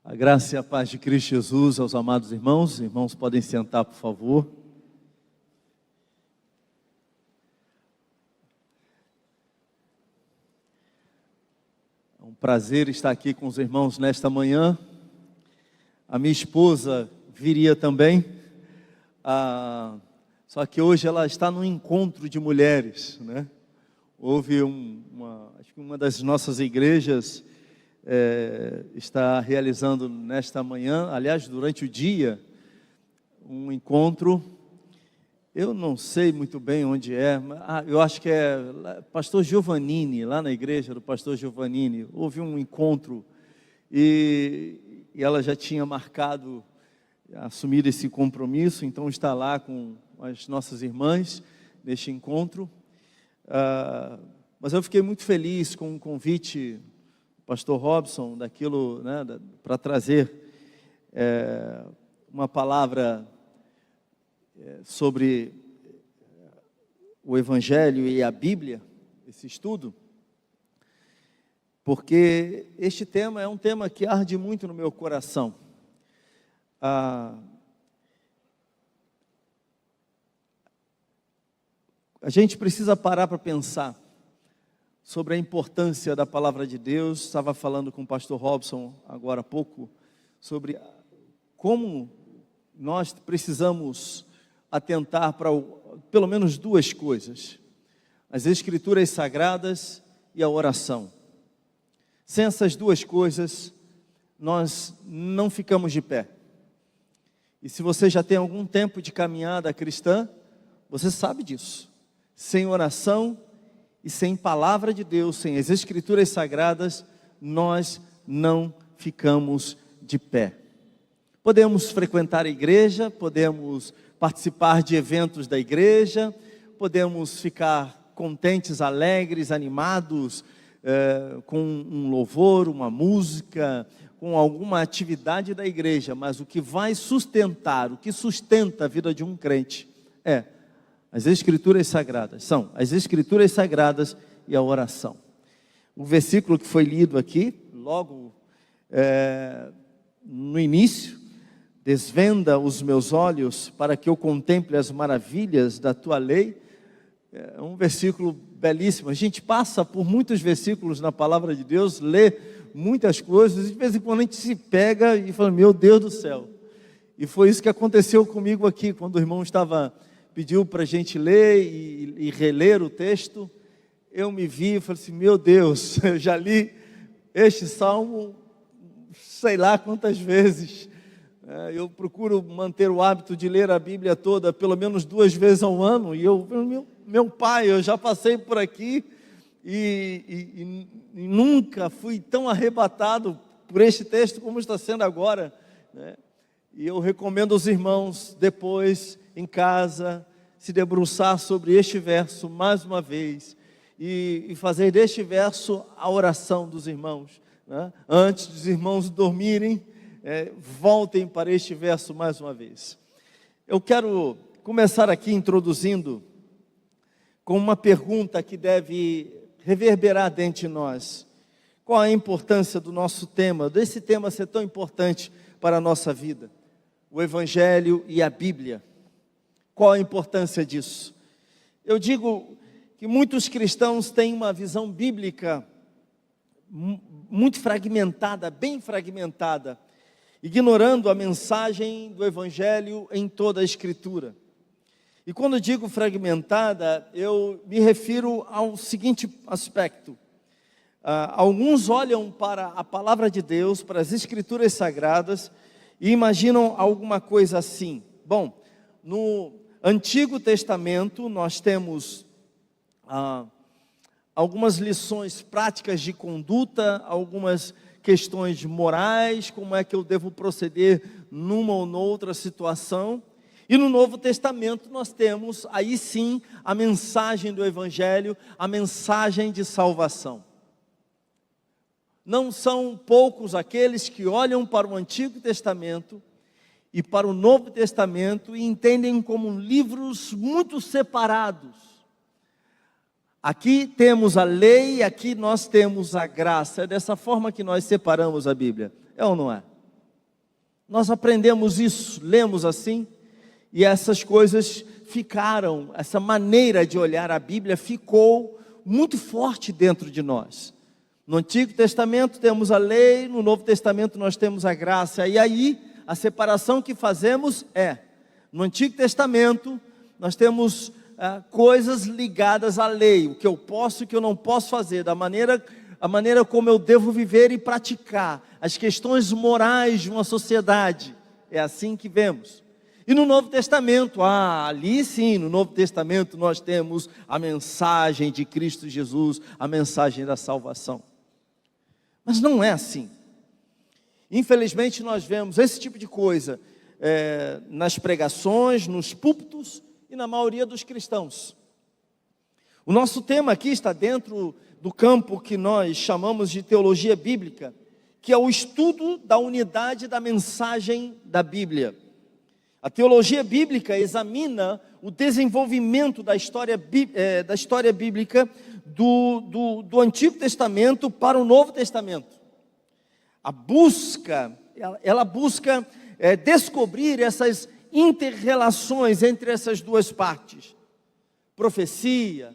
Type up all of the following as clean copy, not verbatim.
A graça e a paz de Cristo Jesus aos amados irmãos. Irmãos, podem sentar, por favor. É um prazer estar aqui com os irmãos nesta manhã. A minha esposa viria também, só que hoje ela está num encontro de mulheres, né? Houve acho que uma das nossas igrejas está realizando nesta manhã, aliás, durante o dia, um encontro. Eu não sei muito bem onde é, mas, eu acho que é Pastor Giovannini, lá na igreja do Pastor Giovannini. Houve um encontro e ela já tinha marcado assumir esse compromisso, então está lá com as nossas irmãs neste encontro. Mas eu fiquei muito feliz com o convite do pastor Robson, daquilo, né, para trazer uma palavra sobre o Evangelho e a Bíblia, esse estudo, porque este tema é um tema que arde muito no meu coração. A gente precisa parar para pensar sobre a importância da palavra de Deus. Estava falando com o pastor Robson agora há pouco, sobre como nós precisamos atentar para pelo menos duas coisas: as Escrituras Sagradas e a oração. Sem essas duas coisas, nós não ficamos de pé. E se você já tem algum tempo de caminhada cristã, você sabe disso. Sem oração e sem palavra de Deus, sem as Escrituras Sagradas, nós não ficamos de pé. Podemos frequentar a igreja, podemos participar de eventos da igreja, podemos ficar contentes, alegres, animados, com um louvor, uma música, com alguma atividade da igreja, mas o que vai sustentar, o que sustenta a vida de um crente as Escrituras Sagradas, são as Escrituras Sagradas e a oração. O versículo que foi lido aqui, logo no início: desvenda os meus olhos para que eu contemple as maravilhas da tua lei. É um versículo belíssimo. A gente passa por muitos versículos na palavra de Deus, lê muitas coisas, e de vez em quando a gente se pega e fala: meu Deus do céu. E foi isso que aconteceu comigo aqui, quando o irmão pediu para a gente ler e reler o texto. Eu me vi e falei assim: meu Deus, eu já li este salmo sei lá quantas vezes. Eu procuro manter o hábito de ler a Bíblia toda pelo menos 2 vezes ao ano, e meu pai, eu já passei por aqui e nunca fui tão arrebatado por este texto como está sendo agora, né? E eu recomendo aos irmãos, depois, em casa, se debruçar sobre este verso mais uma vez e fazer deste verso a oração dos irmãos, né? Antes dos irmãos dormirem, voltem para este verso mais uma vez. Eu quero começar aqui introduzindo com uma pergunta que deve reverberar dentro de nós. Qual a importância do nosso tema, desse tema ser tão importante para a nossa vida? O Evangelho e a Bíblia. Qual a importância disso? Eu digo que muitos cristãos têm uma visão bíblica muito fragmentada, bem fragmentada, ignorando a mensagem do Evangelho em toda a Escritura. E quando digo fragmentada, eu me refiro ao seguinte aspecto: alguns olham para a palavra de Deus, para as Escrituras Sagradas, e imaginam alguma coisa assim. Bom, no Antigo Testamento nós temos algumas lições práticas de conduta, algumas questões morais, como é que eu devo proceder numa ou noutra situação. E no Novo Testamento nós temos, aí sim, a mensagem do Evangelho, a mensagem de salvação. Não são poucos aqueles que olham para o Antigo Testamento e para o Novo Testamento e entendem como livros muito separados. Aqui temos a lei, aqui nós temos a graça. É dessa forma que nós separamos a Bíblia. É ou não é? Nós aprendemos isso, lemos assim, e essas coisas ficaram, essa maneira de olhar a Bíblia ficou muito forte dentro de nós. No Antigo Testamento temos a lei, no Novo Testamento nós temos a graça, e aí a separação que fazemos é, no Antigo Testamento nós temos coisas ligadas à lei, o que eu posso e o que eu não posso fazer, a maneira como eu devo viver e praticar, as questões morais de uma sociedade, é assim que vemos. E no Novo Testamento, ali sim, no Novo Testamento nós temos a mensagem de Cristo Jesus, a mensagem da salvação. Mas não é assim. Infelizmente nós vemos esse tipo de coisa nas pregações, nos púlpitos e na maioria dos cristãos. O nosso tema aqui está dentro do campo que nós chamamos de teologia bíblica, que é o estudo da unidade da mensagem da Bíblia. A teologia bíblica examina o desenvolvimento da história bíblica do Antigo Testamento para o Novo Testamento. Ela busca descobrir essas inter-relações entre essas duas partes. Profecia,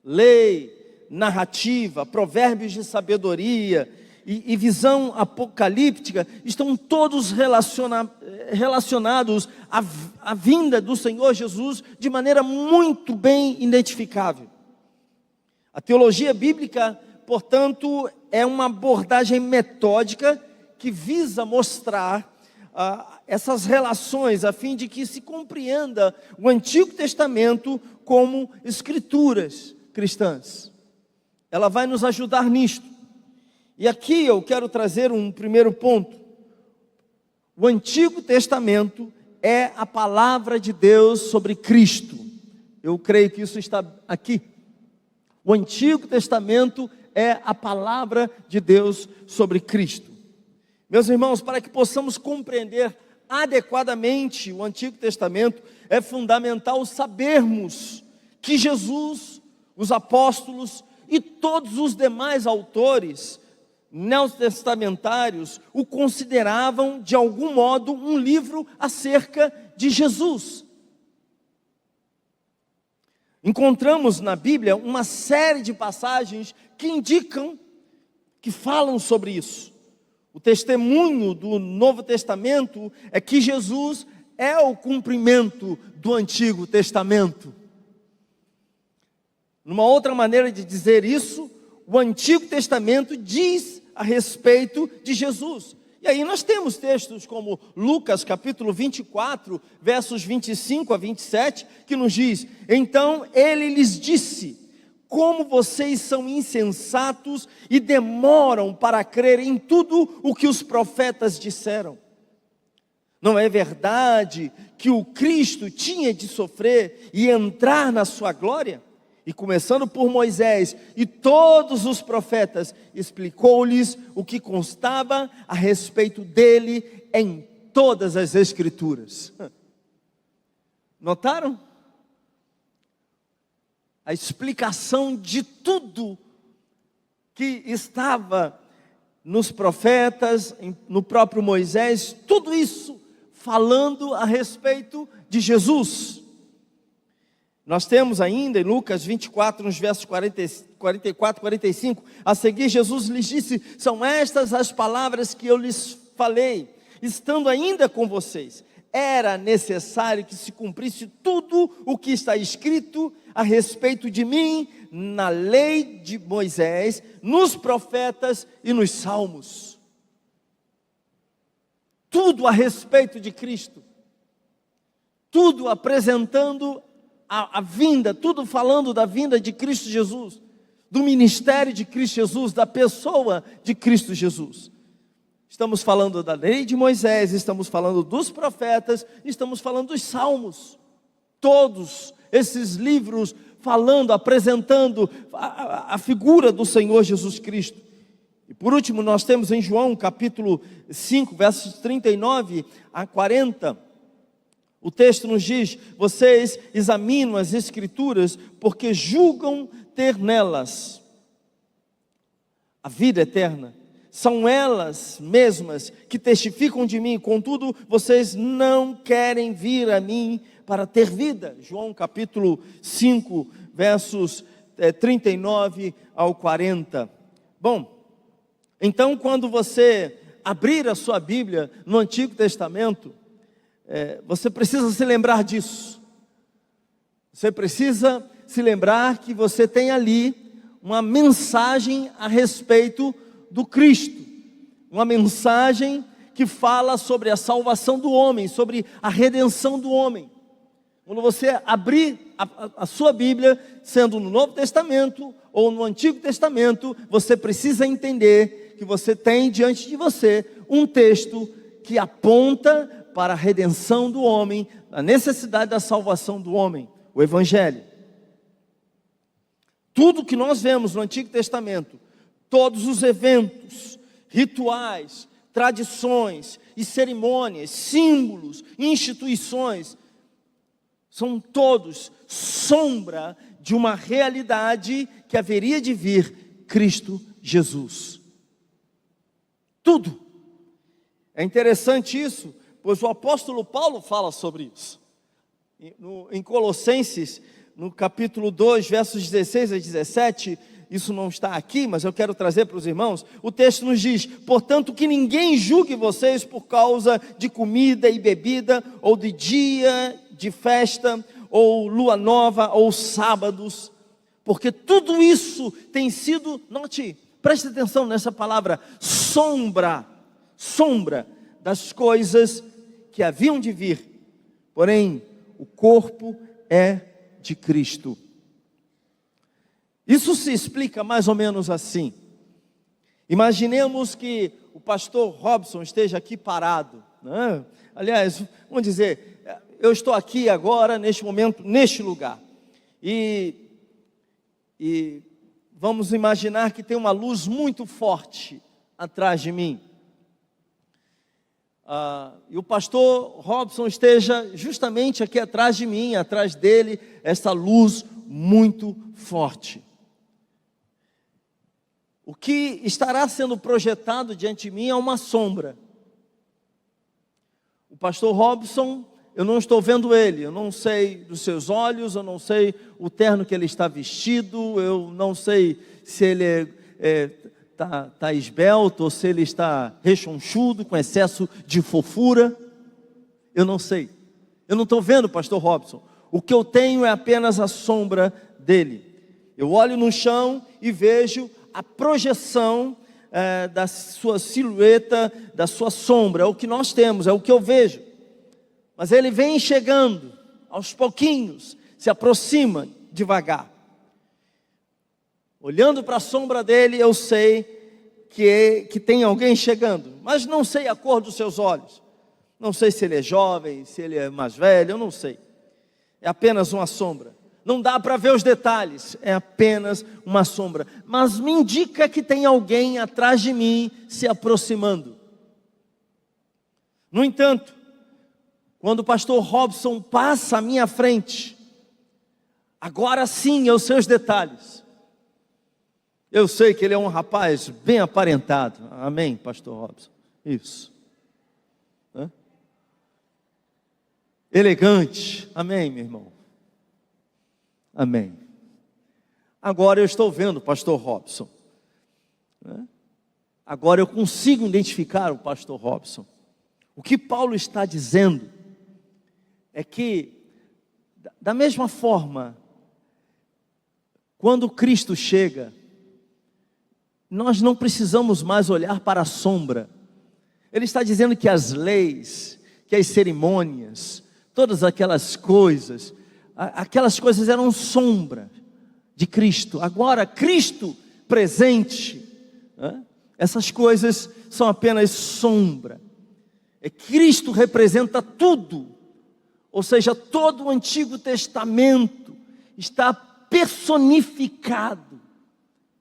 lei, narrativa, provérbios de sabedoria e visão apocalíptica estão todos relacionados à vinda do Senhor Jesus de maneira muito bem identificável. A teologia bíblica, portanto, é uma abordagem metódica que visa mostrar essas relações a fim de que se compreenda o Antigo Testamento como escrituras cristãs. Ela vai nos ajudar nisto. E aqui eu quero trazer um primeiro ponto. O Antigo Testamento é a palavra de Deus sobre Cristo. Eu creio que isso está aqui. O Antigo Testamento é a palavra de Deus sobre Cristo. Meus irmãos, para que possamos compreender adequadamente o Antigo Testamento, é fundamental sabermos que Jesus, os apóstolos e todos os demais autores neotestamentários o consideravam de algum modo um livro acerca de Jesus. Encontramos na Bíblia uma série de passagens que indicam, que falam sobre isso. O testemunho do Novo Testamento é que Jesus é o cumprimento do Antigo Testamento. Numa outra maneira de dizer isso, o Antigo Testamento diz a respeito de Jesus. E aí nós temos textos como Lucas capítulo 24, versos 25 a 27, que nos diz: então ele lhes disse, como vocês são insensatos e demoram para crer em tudo o que os profetas disseram. Não é verdade que o Cristo tinha de sofrer e entrar na sua glória? E começando por Moisés e todos os profetas, explicou-lhes o que constava a respeito dele em todas as Escrituras. Notaram? A explicação de tudo que estava nos profetas, no próprio Moisés, tudo isso falando a respeito de Jesus. Nós temos ainda em Lucas 24, nos versos 44 e 45, a seguir Jesus lhes disse: são estas as palavras que eu lhes falei, estando ainda com vocês. Era necessário que se cumprisse tudo o que está escrito a respeito de mim, na lei de Moisés, nos profetas e nos salmos. Tudo a respeito de Cristo, tudo apresentando a vinda, tudo falando da vinda de Cristo Jesus, do ministério de Cristo Jesus, da pessoa de Cristo Jesus. Estamos falando da lei de Moisés, estamos falando dos profetas, estamos falando dos salmos. Todos esses livros falando, apresentando a figura do Senhor Jesus Cristo. E por último nós temos em João capítulo 5, versos 39 a 40, o texto nos diz: vocês examinam as Escrituras porque julgam ter nelas a vida eterna, São elas mesmas que testificam de mim, contudo, vocês não querem vir a mim para ter vida. João capítulo 5, versos 39 ao 40. Bom, então quando você abrir a sua Bíblia no Antigo Testamento, você precisa se lembrar disso. Você precisa se lembrar que você tem ali uma mensagem a respeito do Cristo, uma mensagem que fala sobre a salvação do homem, sobre a redenção do homem. Quando você abrir a sua Bíblia, sendo no Novo Testamento ou no Antigo Testamento, você precisa entender que você tem diante de você um texto que aponta para a redenção do homem, a necessidade da salvação do homem, o Evangelho. Tudo que nós vemos no Antigo Testamento, todos os eventos, rituais, tradições e cerimônias, símbolos, instituições, são todos sombra de uma realidade que haveria de vir, Cristo Jesus. Tudo. É interessante isso, pois o apóstolo Paulo fala sobre isso. Em Colossenses, no capítulo 2, versos 16 a 17, isso não está aqui, mas eu quero trazer para os irmãos. O texto nos diz: portanto, que ninguém julgue vocês por causa de comida e bebida, ou de dia de festa, ou lua nova, ou sábados, porque tudo isso tem sido, note, preste atenção nessa palavra, sombra das coisas que haviam de vir, porém, o corpo é de Cristo. Isso se explica mais ou menos assim. Imaginemos que o pastor Robson esteja aqui parado, né? Aliás, vamos dizer, eu estou aqui agora, neste momento, neste lugar, e vamos imaginar que tem uma luz muito forte atrás de mim, e o pastor Robson esteja justamente aqui atrás de mim, atrás dele, essa luz muito forte. O que estará sendo projetado diante de mim é uma sombra. O pastor Robson, eu não estou vendo ele, eu não sei dos seus olhos, eu não sei o terno que ele está vestido, eu não sei se ele está esbelto ou se ele está rechonchudo, com excesso de fofura. Eu não sei, eu não estou vendo o pastor Robson. O que eu tenho é apenas a sombra dele. Eu olho no chão e vejo a projeção da sua silhueta, da sua sombra. É o que nós temos, é o que eu vejo. Mas ele vem chegando, aos pouquinhos, se aproxima devagar. Olhando para a sombra dele, eu sei que tem alguém chegando, mas não sei a cor dos seus olhos. Não sei se ele é jovem, se ele é mais velho, eu não sei. É apenas uma sombra. Não dá para ver os detalhes, é apenas uma sombra. Mas me indica que tem alguém atrás de mim se aproximando. No entanto, quando o pastor Robson passa à minha frente, agora sim eu sei os detalhes. Eu sei que ele é um rapaz bem aparentado. Amém, pastor Robson? Isso. Elegante. Amém, meu irmão? Amém. Agora eu estou vendo o pastor Robson. Agora eu consigo identificar o pastor Robson. O que Paulo está dizendo é que, da mesma forma, quando Cristo chega, nós não precisamos mais olhar para a sombra. Ele está dizendo que as leis, que as cerimônias, todas aquelas coisas eram sombra de Cristo. Agora, Cristo presente, essas coisas são apenas sombra. Cristo representa tudo, ou seja, todo o Antigo Testamento está personificado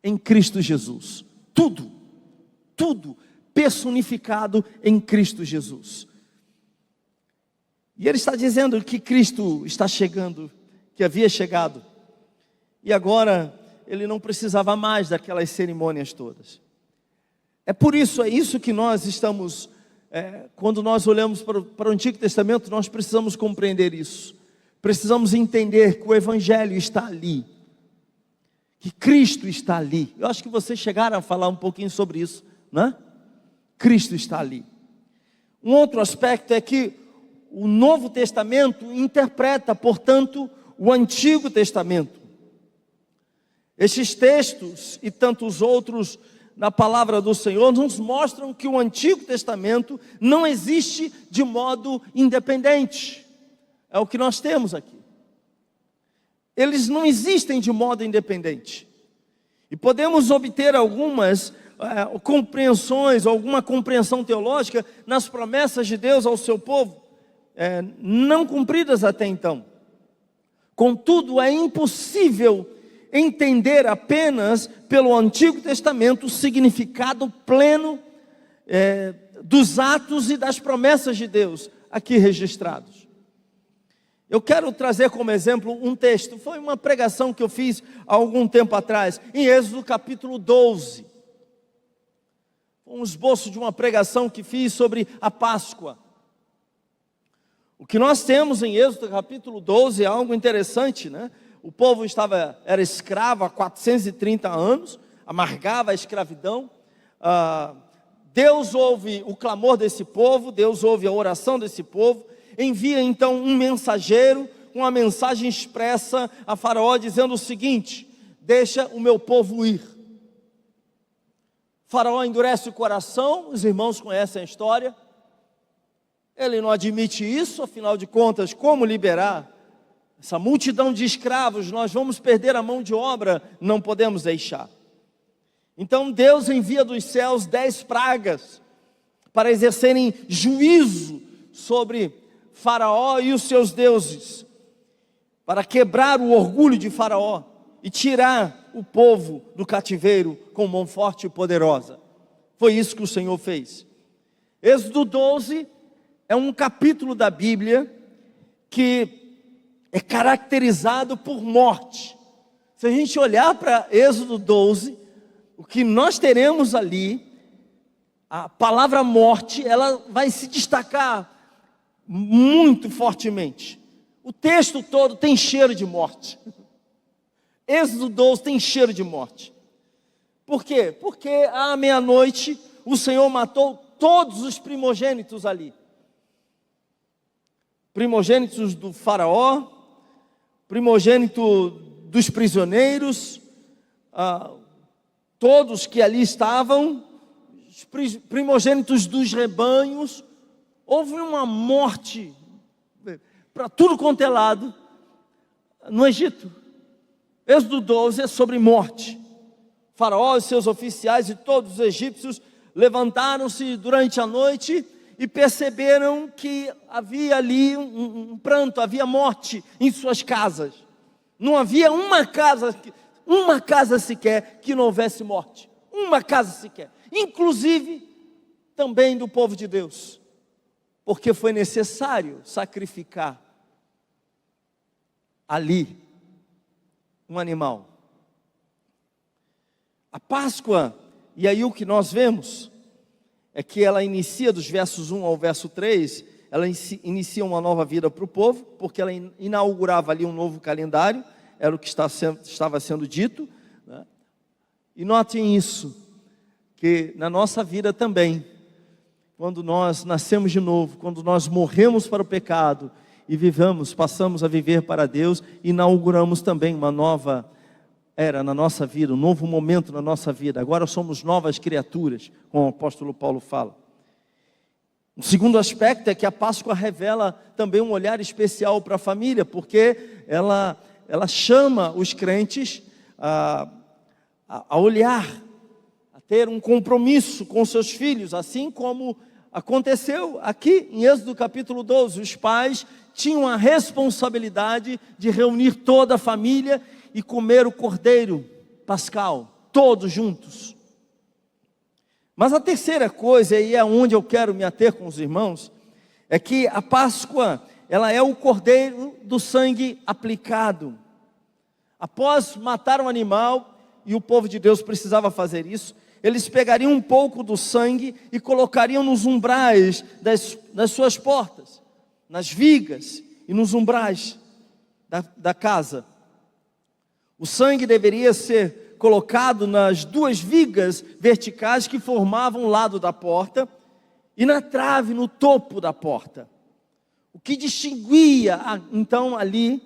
em Cristo Jesus. Tudo personificado em Cristo Jesus. E ele está dizendo que Cristo está chegando, que havia chegado, e agora ele não precisava mais daquelas cerimônias todas. É por isso, é isso que nós estamos, quando nós olhamos para o Antigo Testamento, nós precisamos compreender isso. Precisamos entender que o Evangelho está ali, que Cristo está ali. Eu acho que vocês chegaram a falar um pouquinho sobre isso, né? Cristo está ali. Um outro aspecto é que o Novo Testamento interpreta, portanto, o Antigo Testamento. Estes textos e tantos outros na palavra do Senhor nos mostram que o Antigo Testamento não existe de modo independente. É o que nós temos aqui. Eles não existem de modo independente. E podemos obter algumas compreensões, alguma compreensão teológica nas promessas de Deus ao seu povo, não cumpridas até então. Contudo, é impossível entender apenas pelo Antigo Testamento o significado pleno dos atos e das promessas de Deus aqui registrados. Eu quero trazer como exemplo um texto. Foi uma pregação que eu fiz há algum tempo atrás, em Êxodo capítulo 12. Um esboço de uma pregação que fiz sobre a Páscoa. O que nós temos em Êxodo capítulo 12 é algo interessante, né? O povo era escravo há 430 anos, amargava a escravidão. Deus ouve o clamor desse povo, Deus ouve a oração desse povo, envia então um mensageiro, com a mensagem expressa a Faraó, dizendo o seguinte: deixa o meu povo ir. Faraó endurece o coração, os irmãos conhecem a história. Ele não admite isso, afinal de contas, como liberar essa multidão de escravos? Nós vamos perder a mão de obra, não podemos deixar. Então Deus envia dos céus 10 pragas, para exercerem juízo sobre Faraó e os seus deuses, para quebrar o orgulho de Faraó e tirar o povo do cativeiro com mão forte e poderosa. Foi isso que o Senhor fez. Êxodo 12 é um capítulo da Bíblia que é caracterizado por morte. Se a gente olhar para Êxodo 12, o que nós teremos ali, a palavra morte, ela vai se destacar muito fortemente. O texto todo tem cheiro de morte. Êxodo 12 tem cheiro de morte. Por quê? Porque à meia-noite o Senhor matou todos os primogênitos ali. Primogênitos do Faraó, primogênito dos prisioneiros, todos que ali estavam, primogênitos dos rebanhos. Houve uma morte para tudo quanto é lado no Egito. Êxodo 12 é sobre morte. Faraó e seus oficiais e todos os egípcios levantaram-se durante a noite e perceberam que havia ali um pranto, havia morte em suas casas. Não havia uma casa sequer que não houvesse morte. Uma casa sequer. Inclusive também do povo de Deus. Porque foi necessário sacrificar ali um animal. A Páscoa, e aí o que nós vemos é que ela inicia dos versos 1 ao verso 3, ela inicia uma nova vida para o povo, porque ela inaugurava ali um novo calendário, era o que estava sendo dito, né? E notem isso, que na nossa vida também, quando nós nascemos de novo, quando nós morremos para o pecado e passamos a viver para Deus, inauguramos também uma nova era na nossa vida, um novo momento na nossa vida. Agora somos novas criaturas, como o apóstolo Paulo fala. O segundo aspecto é que a Páscoa revela também um olhar especial para a família, porque ela chama os crentes a olhar, a ter um compromisso com seus filhos, assim como aconteceu aqui em Êxodo capítulo 12. Os pais tinham a responsabilidade de reunir toda a família e comer o cordeiro pascal, todos juntos. Mas a terceira coisa, e é onde eu quero me ater com os irmãos, é que a Páscoa, ela é o cordeiro do sangue aplicado. Após matar um animal, e o povo de Deus precisava fazer isso, Eles pegariam um pouco do sangue e colocariam nos umbrais das suas portas, nas vigas e nos umbrais da casa. O sangue deveria ser colocado nas duas vigas verticais que formavam o lado da porta e na trave, no topo da porta. O que distinguia então ali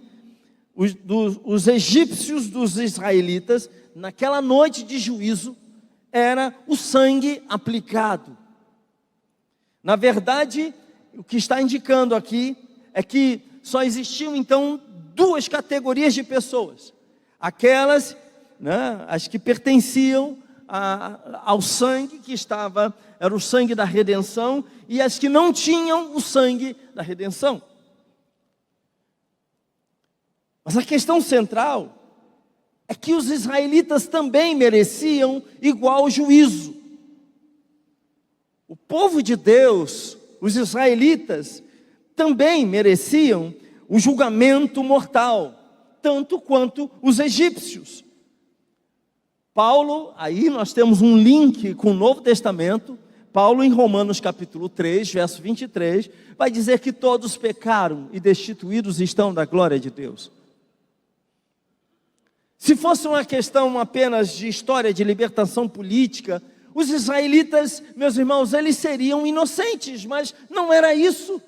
os egípcios dos israelitas naquela noite de juízo era o sangue aplicado. Na verdade, o que está indicando aqui é que só existiam então duas categorias de pessoas. Aquelas, as que pertenciam ao sangue que era o sangue da redenção, e as que não tinham o sangue da redenção. Mas a questão central é que os israelitas também mereciam igual juízo. O povo de Deus, os israelitas, também mereciam o julgamento mortal, tanto quanto os egípcios. Paulo, aí nós temos um link com o Novo Testamento. Paulo, em Romanos capítulo 3, verso 23, vai dizer que todos pecaram e destituídos estão da glória de Deus. Se fosse uma questão apenas de história de libertação política, os israelitas, meus irmãos, eles seriam inocentes, mas não era isso.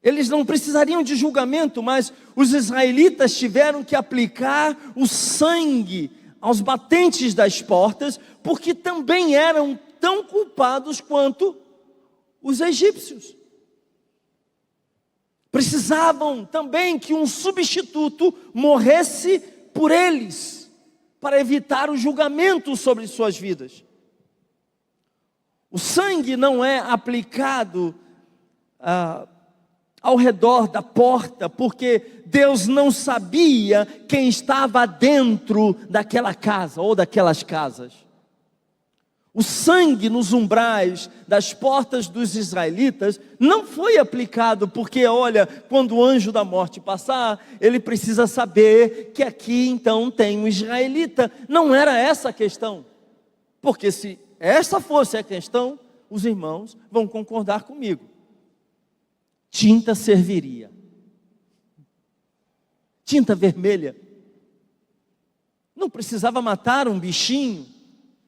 Eles não precisariam de julgamento, mas os israelitas tiveram que aplicar o sangue aos batentes das portas, porque também eram tão culpados quanto os egípcios. Precisavam também que um substituto morresse por eles, para evitar o julgamento sobre suas vidas. O sangue não é aplicado ao redor da porta, porque Deus não sabia quem estava dentro daquela casa ou daquelas casas. O sangue nos umbrais das portas dos israelitas não foi aplicado porque, olha, quando o anjo da morte passar, ele precisa saber que aqui então tem um israelita. Não era essa a questão, porque se essa fosse a questão, os irmãos vão concordar comigo. Tinta serviria. Tinta vermelha. Não precisava matar um bichinho.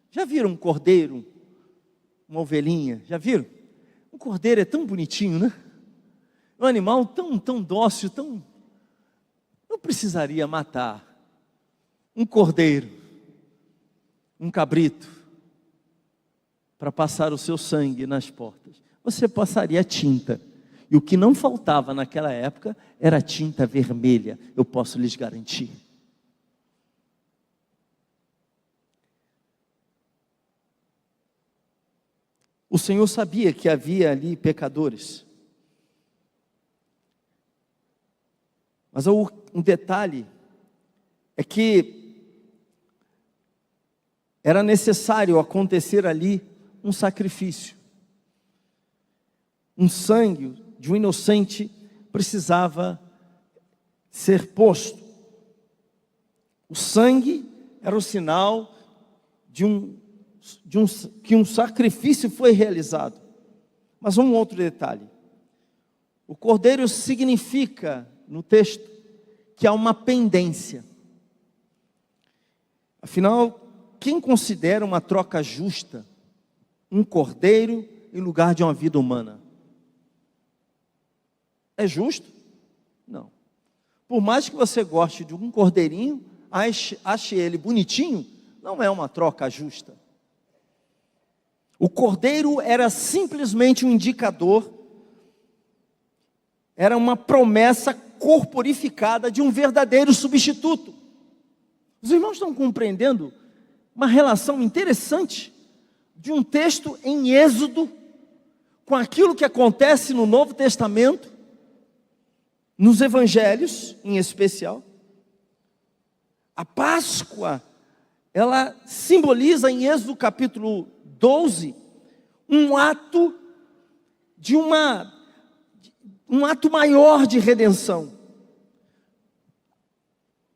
Já viram um cordeiro? Uma ovelhinha? Já viram? Um cordeiro é tão bonitinho, né? Um animal tão dócil, não precisaria matar um cordeiro, um cabrito, para passar o seu sangue nas portas. Você passaria tinta. E o que não faltava naquela época era tinta vermelha, eu posso lhes garantir. O Senhor sabia que havia ali pecadores. Mas um detalhe é que era necessário acontecer ali um sacrifício. Um sangue de um inocente precisava ser posto. O sangue era o sinal que um sacrifício foi realizado. Mas um outro detalhe. O cordeiro significa, no texto, que há uma pendência. Afinal, quem considera uma troca justa um cordeiro em lugar de uma vida humana? É justo? Não. Por mais que você goste de um cordeirinho, ache ele bonitinho, não é uma troca justa. O cordeiro era simplesmente um indicador, era uma promessa corporificada de um verdadeiro substituto. Os irmãos estão compreendendo uma relação interessante de um texto em Êxodo com aquilo que acontece no Novo Testamento, nos evangelhos em especial? A Páscoa, ela simboliza em Êxodo capítulo 12, um ato maior de redenção.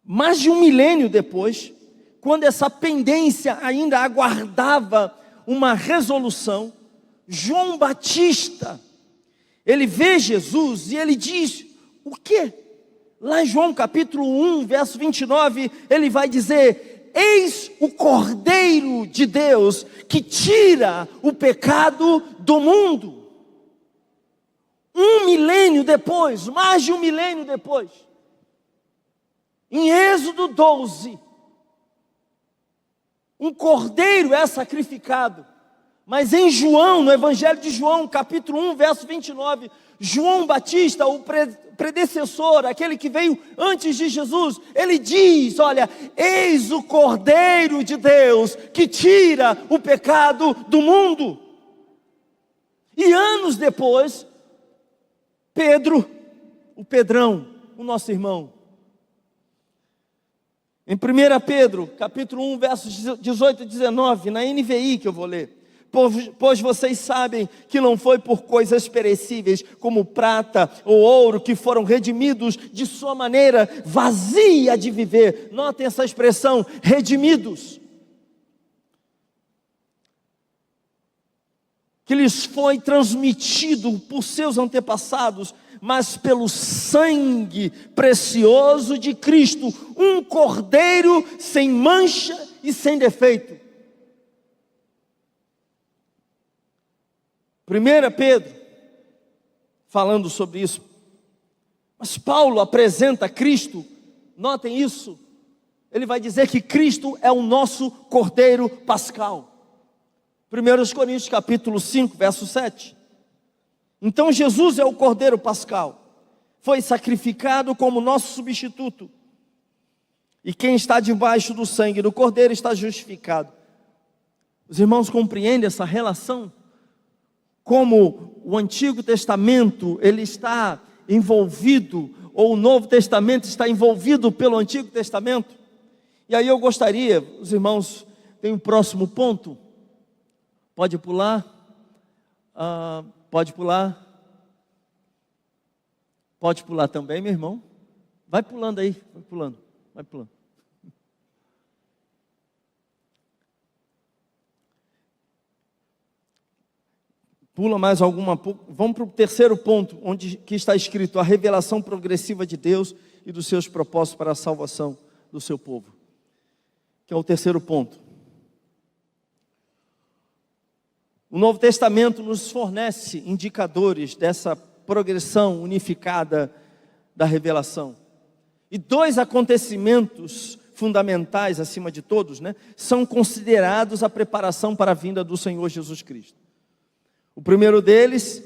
Mais de 1 milênio depois, quando essa pendência ainda aguardava uma resolução, João Batista, ele vê Jesus e ele diz, o quê? Lá em João capítulo 1, verso 29, ele vai dizer, eis o Cordeiro de Deus, que tira o pecado do mundo. 1 milênio depois, mais de 1 milênio depois, em Êxodo 12, um cordeiro é sacrificado. Mas em João, no Evangelho de João, capítulo 1, verso 29, João Batista, o predecessor, aquele que veio antes de Jesus, ele diz, olha, eis o Cordeiro de Deus, que tira o pecado do mundo. E anos depois, Pedro, o Pedrão, o nosso irmão, em 1 Pedro, capítulo 1, versos 18 e 19, na NVI que eu vou ler. Pois vocês sabem que não foi por coisas perecíveis, como prata ou ouro, que foram redimidos de sua maneira vazia de viver. Notem essa expressão, redimidos. Que lhes foi transmitido por seus antepassados, mas pelo sangue precioso de Cristo, um cordeiro sem mancha e sem defeito. 1 Pedro, falando sobre isso, mas Paulo apresenta Cristo, notem isso, ele vai dizer que Cristo é o nosso Cordeiro Pascal. 1 Coríntios capítulo 5, verso 7. Então Jesus é o Cordeiro Pascal, foi sacrificado como nosso substituto, e quem está debaixo do sangue do Cordeiro está justificado. Os irmãos compreendem essa relação? Como o Antigo Testamento, ele está envolvido, ou o Novo Testamento está envolvido pelo Antigo Testamento. E aí eu gostaria, os irmãos, tem um próximo ponto, pode pular, pode pular também, meu irmão, vai pulando aí, vai pulando. Pula mais alguma, vamos para o terceiro ponto, que está escrito, a revelação progressiva de Deus e dos seus propósitos para a salvação do seu povo, que é o terceiro ponto. O Novo Testamento nos fornece indicadores dessa progressão unificada da revelação, e 2 acontecimentos fundamentais, acima de todos, são considerados a preparação para a vinda do Senhor Jesus Cristo. O primeiro deles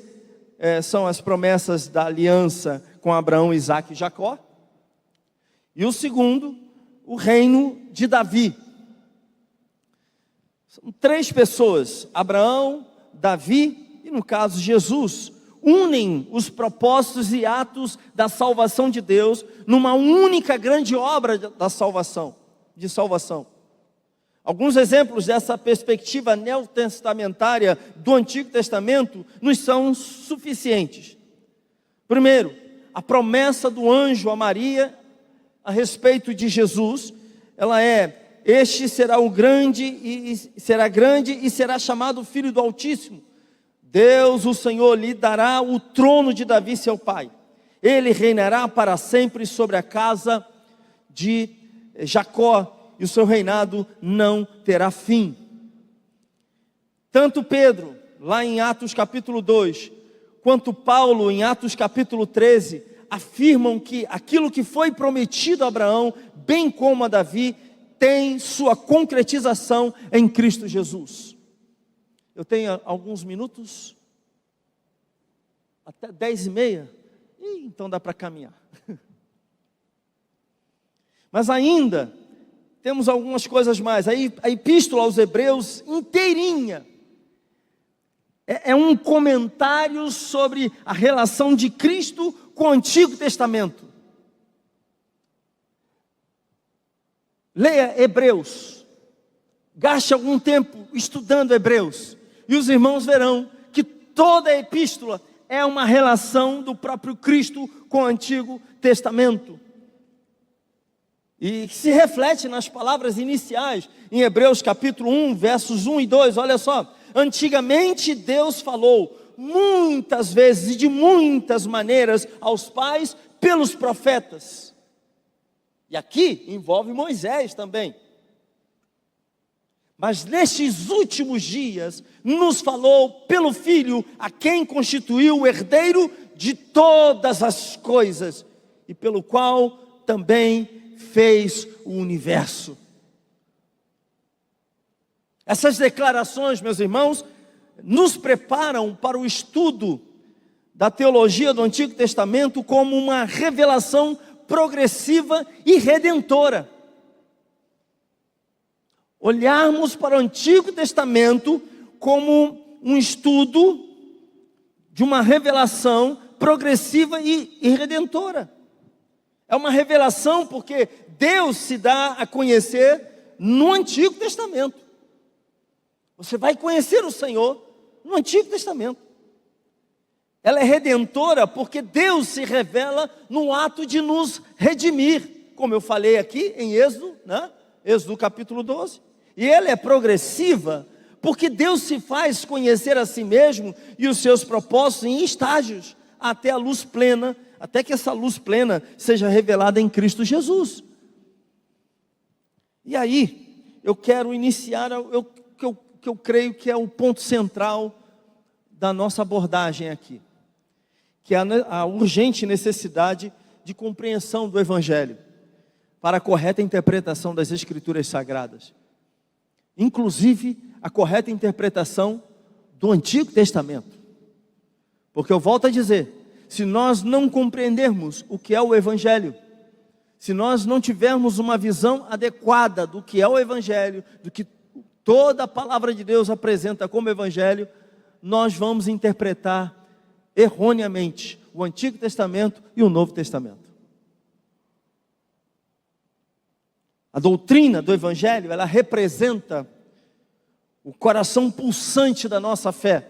são as promessas da aliança com Abraão, Isaque e Jacó. E o segundo, o reino de Davi. São 3 pessoas, Abraão, Davi e no caso Jesus, unem os propósitos e atos da salvação de Deus numa única grande obra de salvação. Alguns exemplos dessa perspectiva neotestamentária do Antigo Testamento nos são suficientes. Primeiro, a promessa do anjo a Maria a respeito de Jesus, ela é: este será grande e será chamado Filho do Altíssimo. Deus, o Senhor, lhe dará o trono de Davi, seu pai. Ele reinará para sempre sobre a casa de Jacó, e o seu reinado não terá fim. Tanto Pedro, lá em Atos capítulo 2, quanto Paulo, em Atos capítulo 13, afirmam que aquilo que foi prometido a Abraão, bem como a Davi, tem sua concretização em Cristo Jesus. Eu tenho alguns minutos, até 10h30, então dá para caminhar. Mas ainda temos algumas coisas mais. Aí a epístola aos Hebreus inteirinha é um comentário sobre a relação de Cristo com o Antigo Testamento. Leia Hebreus, gaste algum tempo estudando Hebreus, e os irmãos verão que toda a epístola é uma relação do próprio Cristo com o Antigo Testamento. e que se reflete nas palavras iniciais, em Hebreus capítulo 1, versos 1 e 2, olha só. Antigamente Deus falou muitas vezes e de muitas maneiras aos pais pelos profetas. E aqui envolve Moisés também. Mas nestes últimos dias nos falou pelo Filho, a quem constituiu o herdeiro de todas as coisas e pelo qual também fez o universo. Essas declarações, meus irmãos, nos preparam para o estudo da teologia do Antigo Testamento como uma revelação progressiva e redentora. Olharmos para o Antigo Testamento como um estudo de uma revelação progressiva e redentora. É uma revelação porque Deus se dá a conhecer no Antigo Testamento. Você vai conhecer o Senhor no Antigo Testamento. Ela é redentora porque Deus se revela no ato de nos redimir, como eu falei aqui em Êxodo, né? Êxodo capítulo 12. E ela é progressiva porque Deus se faz conhecer a si mesmo e os seus propósitos em estágios, até a luz plena, até que essa luz plena seja revelada em Cristo Jesus. E aí, eu quero iniciar que eu creio que é o ponto central da nossa abordagem aqui, que é a urgente necessidade de compreensão do Evangelho, para a correta interpretação das Escrituras Sagradas, inclusive a correta interpretação do Antigo Testamento. Porque eu volto a dizer, se nós não compreendermos o que é o Evangelho, se nós não tivermos uma visão adequada do que é o Evangelho, do que toda a palavra de Deus apresenta como Evangelho, nós vamos interpretar erroneamente o Antigo Testamento e o Novo Testamento. A doutrina do Evangelho, ela representa o coração pulsante da nossa fé.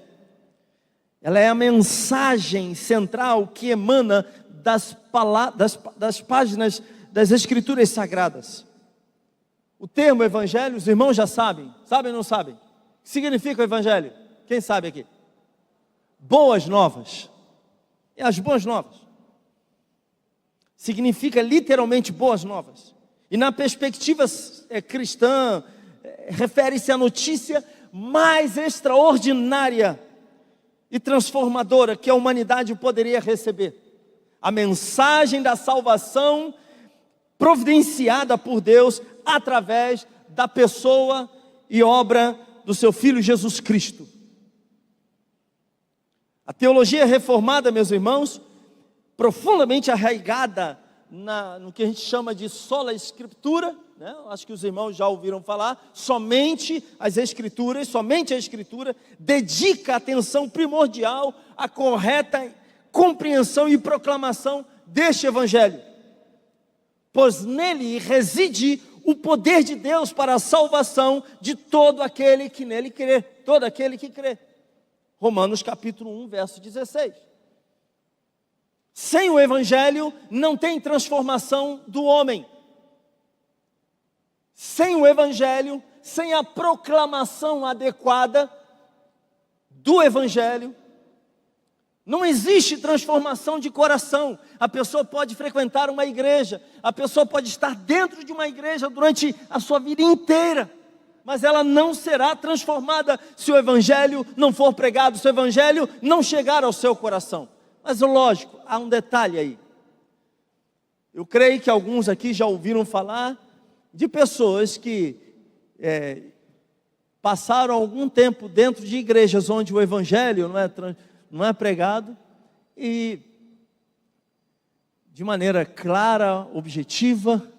Ela é a mensagem central que emana das páginas das Escrituras Sagradas. O termo Evangelho, os irmãos já sabem. Sabem ou não sabem? O que significa o Evangelho? Quem sabe aqui? Boas novas. E as boas novas significa literalmente boas novas. E na perspectiva cristã, refere-se à notícia mais extraordinária e transformadora que a humanidade poderia receber. A mensagem da salvação providenciada por Deus através da pessoa e obra do seu Filho Jesus Cristo. A teologia reformada, meus irmãos, profundamente arraigada no que a gente chama de sola escritura, né? Acho que os irmãos já ouviram falar, somente a Escritura dedica atenção primordial à correta compreensão e proclamação deste Evangelho, pois nele reside o poder de Deus para a salvação de todo aquele que nele crê, todo aquele que crê. Romanos capítulo 1, verso 16. Sem o Evangelho não tem transformação do homem. Sem o Evangelho, sem a proclamação adequada do Evangelho, não existe transformação de coração. A pessoa pode frequentar uma igreja, a pessoa pode estar dentro de uma igreja durante a sua vida inteira, mas ela não será transformada se o Evangelho não for pregado, se o Evangelho não chegar ao seu coração. Mas lógico, há um detalhe aí. Eu creio que alguns aqui já ouviram falar de pessoas que passaram algum tempo dentro de igrejas onde o Evangelho não é pregado, e de maneira clara, objetiva,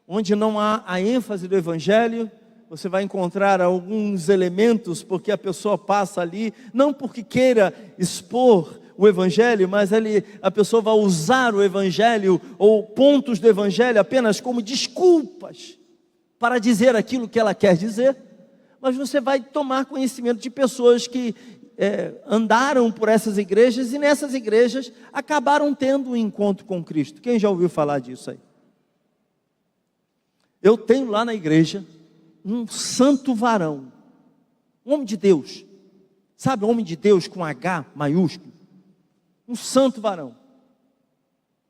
onde não há a ênfase do Evangelho, você vai encontrar alguns elementos, porque a pessoa passa ali, não porque queira expor o Evangelho, mas a pessoa vai usar o Evangelho, ou pontos do Evangelho, apenas como desculpas, para dizer aquilo que ela quer dizer. Mas você vai tomar conhecimento de pessoas que andaram por essas igrejas, e nessas igrejas acabaram tendo um encontro com Cristo. Quem já ouviu falar disso aí? Eu tenho lá na igreja um santo varão, um homem de Deus, sabe, homem de Deus com H maiúsculo, um santo varão,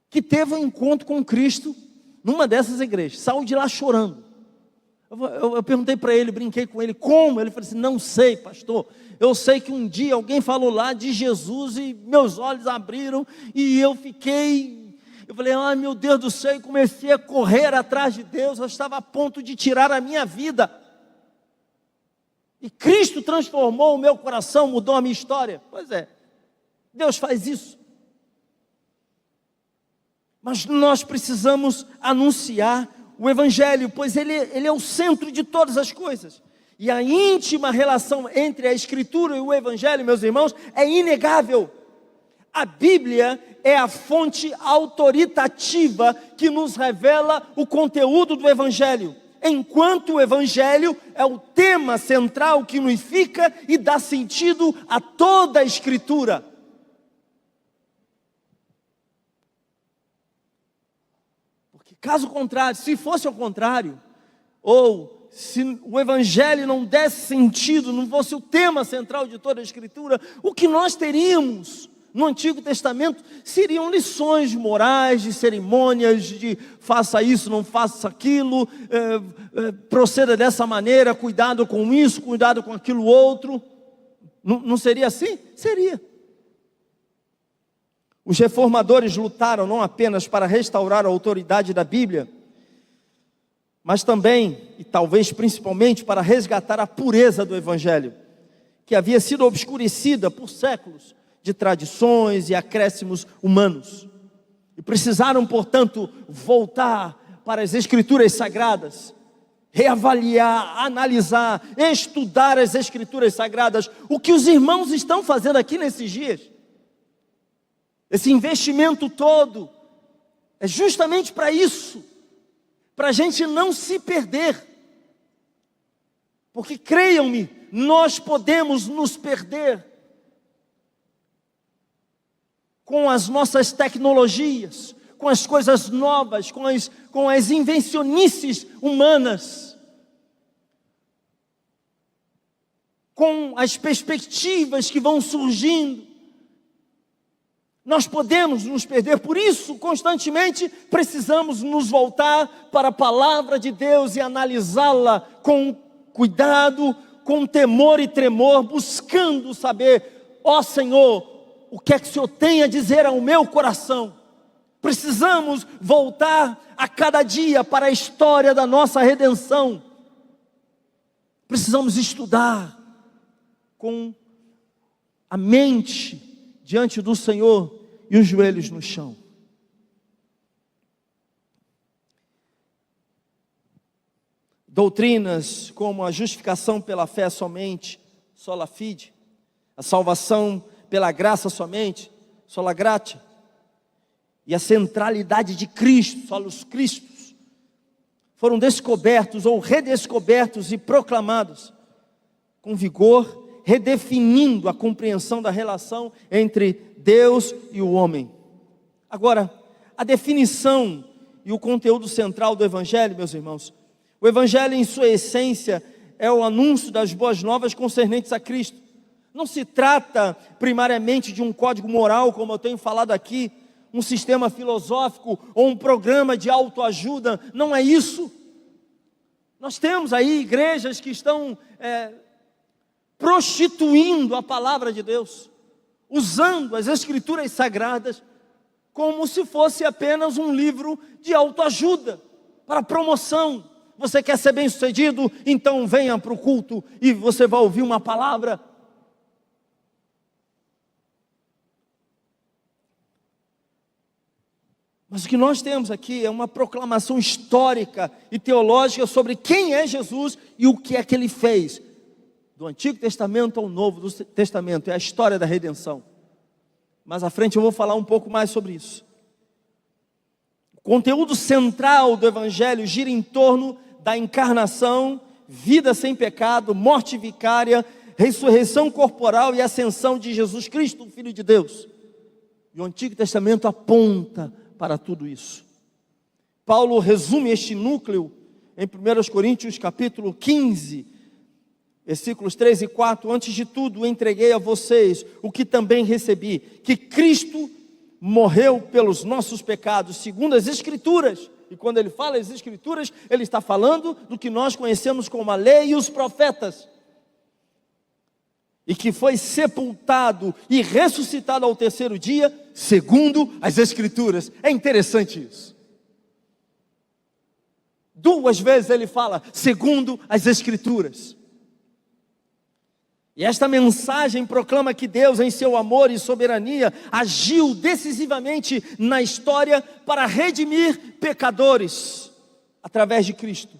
que teve um encontro com Cristo numa dessas igrejas, saiu de lá chorando. Eu perguntei para ele, brinquei com ele, como? Ele falou assim, não sei, pastor, eu sei que um dia alguém falou lá de Jesus e meus olhos abriram e eu falei, ai meu Deus do céu, e comecei a correr atrás de Deus, eu estava a ponto de tirar a minha vida, e Cristo transformou o meu coração, mudou a minha história. Pois é, Deus faz isso, mas nós precisamos anunciar o Evangelho, pois ele é o centro de todas as coisas, e a íntima relação entre a Escritura e o Evangelho, meus irmãos, é inegável. A Bíblia é a fonte autoritativa que nos revela o conteúdo do Evangelho, enquanto o Evangelho é o tema central que unifica e dá sentido a toda a Escritura. Porque caso contrário, se fosse ao contrário, ou se o Evangelho não desse sentido, não fosse o tema central de toda a Escritura, o que nós teríamos no Antigo Testamento seriam lições morais, de cerimônias, de faça isso, não faça aquilo, proceda dessa maneira, cuidado com isso, cuidado com aquilo outro. Não seria assim? Seria. Os reformadores lutaram não apenas para restaurar a autoridade da Bíblia, mas também, e talvez principalmente, para resgatar a pureza do Evangelho, que havia sido obscurecida por séculos de tradições e acréscimos humanos, e precisaram, portanto, voltar para as Escrituras Sagradas, reavaliar, analisar, estudar as Escrituras Sagradas, o que os irmãos estão fazendo aqui nesses dias. Esse investimento todo é justamente para isso, para a gente não se perder, porque creiam-me, nós podemos nos perder com as nossas tecnologias, com as coisas novas, com as invencionices humanas, com as perspectivas que vão surgindo. Nós podemos nos perder, por isso, constantemente, precisamos nos voltar para a palavra de Deus e analisá-la com cuidado, com temor e tremor, buscando saber, ó Senhor, o que é que o Senhor tem a dizer ao meu coração? Precisamos voltar a cada dia para a história da nossa redenção. Precisamos estudar com a mente diante do Senhor e os joelhos no chão. Doutrinas como a justificação pela fé somente, sola fide, a salvação pela graça somente, sola gratia, e a centralidade de Cristo, solos Christus, foram descobertos ou redescobertos e proclamados com vigor, redefinindo a compreensão da relação entre Deus e o homem. Agora, a definição e o conteúdo central do Evangelho, meus irmãos, o Evangelho em sua essência é o anúncio das boas novas concernentes a Cristo. Não se trata primariamente de um código moral, como eu tenho falado aqui, um sistema filosófico ou um programa de autoajuda, não é isso. Nós temos aí igrejas que estão prostituindo a palavra de Deus, usando as Escrituras Sagradas como se fosse apenas um livro de autoajuda, para promoção. Você quer ser bem sucedido? Então venha para o culto e você vai ouvir uma palavra. Mas o que nós temos aqui é uma proclamação histórica e teológica sobre quem é Jesus e o que é que Ele fez. Do Antigo Testamento ao Novo Testamento, é a história da redenção. Mais à frente eu vou falar um pouco mais sobre isso. O conteúdo central do Evangelho gira em torno da encarnação, vida sem pecado, morte vicária, ressurreição corporal e ascensão de Jesus Cristo, o Filho de Deus. E o Antigo Testamento aponta para tudo isso. Paulo resume este núcleo em 1 Coríntios capítulo 15, versículos 3 e 4, antes de tudo entreguei a vocês o que também recebi, que Cristo morreu pelos nossos pecados, segundo as Escrituras. E quando ele fala as Escrituras, ele está falando do que nós conhecemos como a lei e os profetas. E que foi sepultado e ressuscitado ao terceiro dia, segundo as Escrituras. É interessante isso. 2 vezes ele fala, segundo as Escrituras. E esta mensagem proclama que Deus, em seu amor e soberania, agiu decisivamente na história para redimir pecadores através de Cristo.